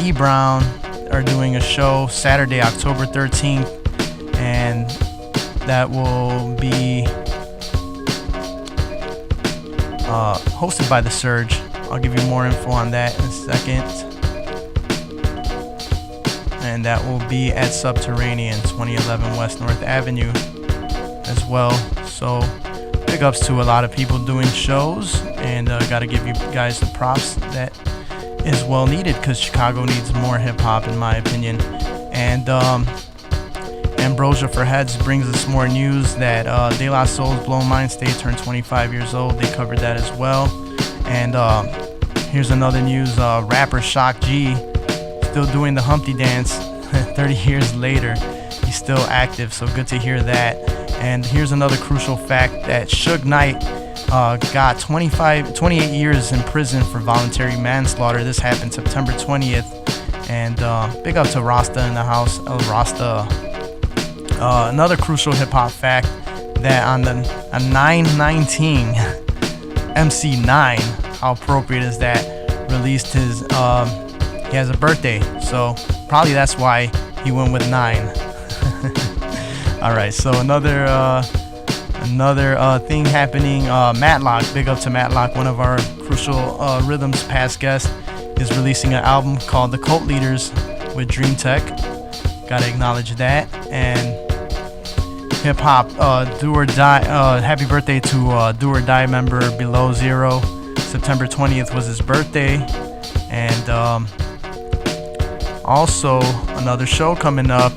E Brown are doing a show Saturday, October 13th, and that will be hosted by The Surge. I'll give you more info on that in a second. And that will be at Subterranean, 2011 West North Avenue as well. So big ups to a lot of people doing shows, and gotta give you guys the props that is well needed, because Chicago needs more hip-hop in my opinion. And Ambrosia for Heads brings us more news that De La Soul's Blown Mind State turned 25 years old. They covered that as well. And here's another news, rapper Shock G still doing the Humpty Dance 30 years later. He's still active, so good to hear that. And here's another crucial fact, that Suge Knight got 28 years in prison for voluntary manslaughter. This happened September 20th. And big up to Rasta in the house, El Rasta. Another crucial hip-hop fact, that on 9/19, MC9, how appropriate is that, released his, he has a birthday, so probably that's why he went with 9. Alright, so another thing happening, Matlock, big up to Matlock, one of our Crucial Rhythms past guests, is releasing an album called The Cult Leaders with Dream Tech. Gotta acknowledge that. And hip hop, Do or Die, happy birthday to Do or Die member Below Zero. September 20th was his birthday. And also another show coming up.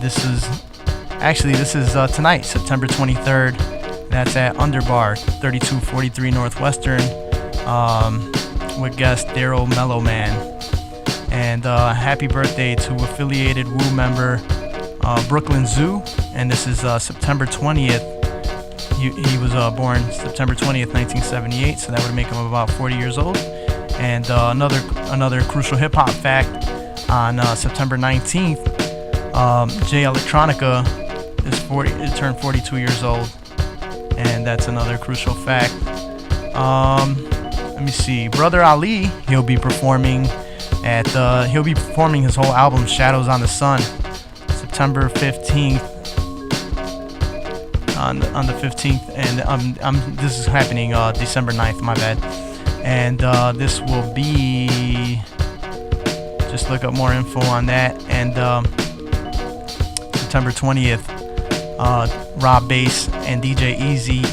This is tonight, September 23rd. That's at Underbar, 3243 Northwestern, with guest Daryl Mellowman. And happy birthday to affiliated Wu member Brooklyn Zoo. And this is September 20th. He was born September 20th, 1978, so that would make him about 40 years old. And another crucial hip-hop fact, on September 19th, Jay Electronica turned 42 years old, and that's another crucial fact. Let me see, Brother Ali, he'll be performing his whole album Shadows on the Sun, September 15th, on the 15th, and this is happening December 9th, my bad. And this will be, just look up more info on that. And September 20th, Rob Bass and DJ Easy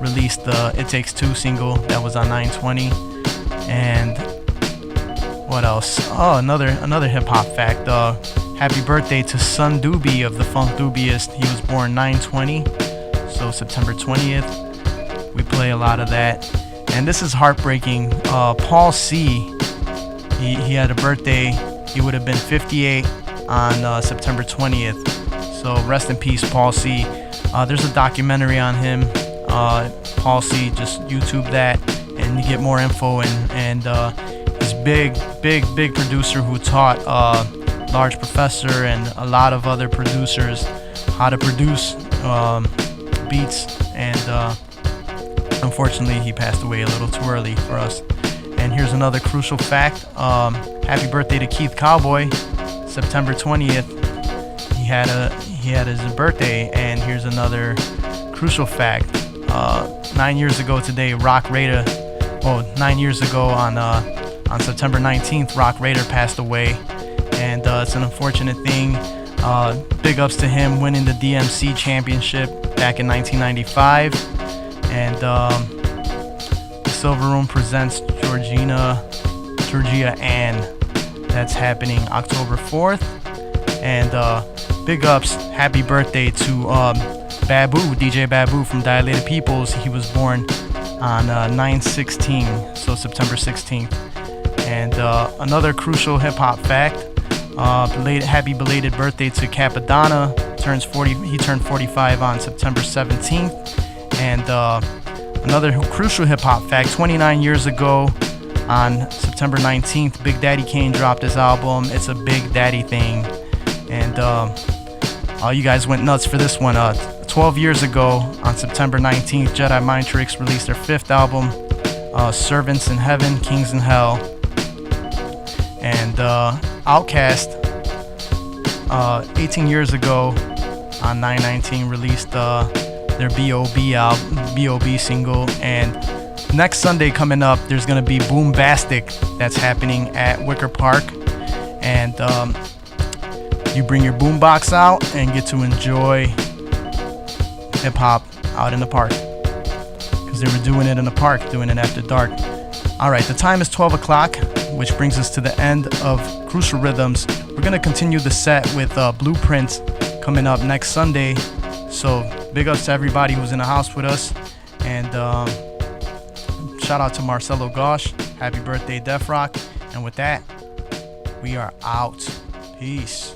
released the It Takes Two single that was on 9/20. And what else? Oh, another hip hop fact. Happy birthday to Son Doobie of the Funk Dubiest. He was born 9/20, so September 20th. We play a lot of that. And this is heartbreaking. Paul C, he had a birthday. He would have been 58 on September 20th. So rest in peace, Paul C. There's a documentary on him. Paul C, just YouTube that and you get more info. And he's big producer who taught Large Professor and a lot of other producers how to produce beats. And unfortunately, he passed away a little too early for us. And here's another crucial fact. Happy birthday to Keith Cowboy. September 20th, he had his birthday. And here's another crucial fact. 9 years ago today, 9 years ago on September 19th, Rock Raider passed away. And it's an unfortunate thing. Big ups to him winning the DMC championship back in 1995. And the Silver Room presents Georgia Ann. That's happening October 4th. And big ups, happy birthday to Babu, DJ Babu from Dilated Peoples. He was born on 9/16, so September 16th. And another crucial hip-hop fact, happy belated birthday to Capadonna. He turned 45 on September 17th. And another crucial hip-hop fact, 29 years ago on September 19th, Big Daddy Kane dropped his album, It's a Big Daddy Thing. And you guys went nuts for this one. 12 years ago on September 19th, Jedi Mind Tricks released their 5th album, Servants in Heaven, Kings in Hell. And Outkast, 18 years ago on 9/19, released their B.O.B. single. And next Sunday coming up, there's going to be Boombastic that's happening at Wicker Park. And you bring your boombox out and get to enjoy hip-hop out in the park. Because they were doing it in the park, doing it after dark. Alright, the time is 12 o'clock, which brings us to the end of Crucial Rhythms. We're going to continue the set with Blueprint coming up next Sunday. So big ups to everybody who's in the house with us. And shout out to Marcelo Gosh. Happy birthday, Def Rock. And with that, we are out. Peace.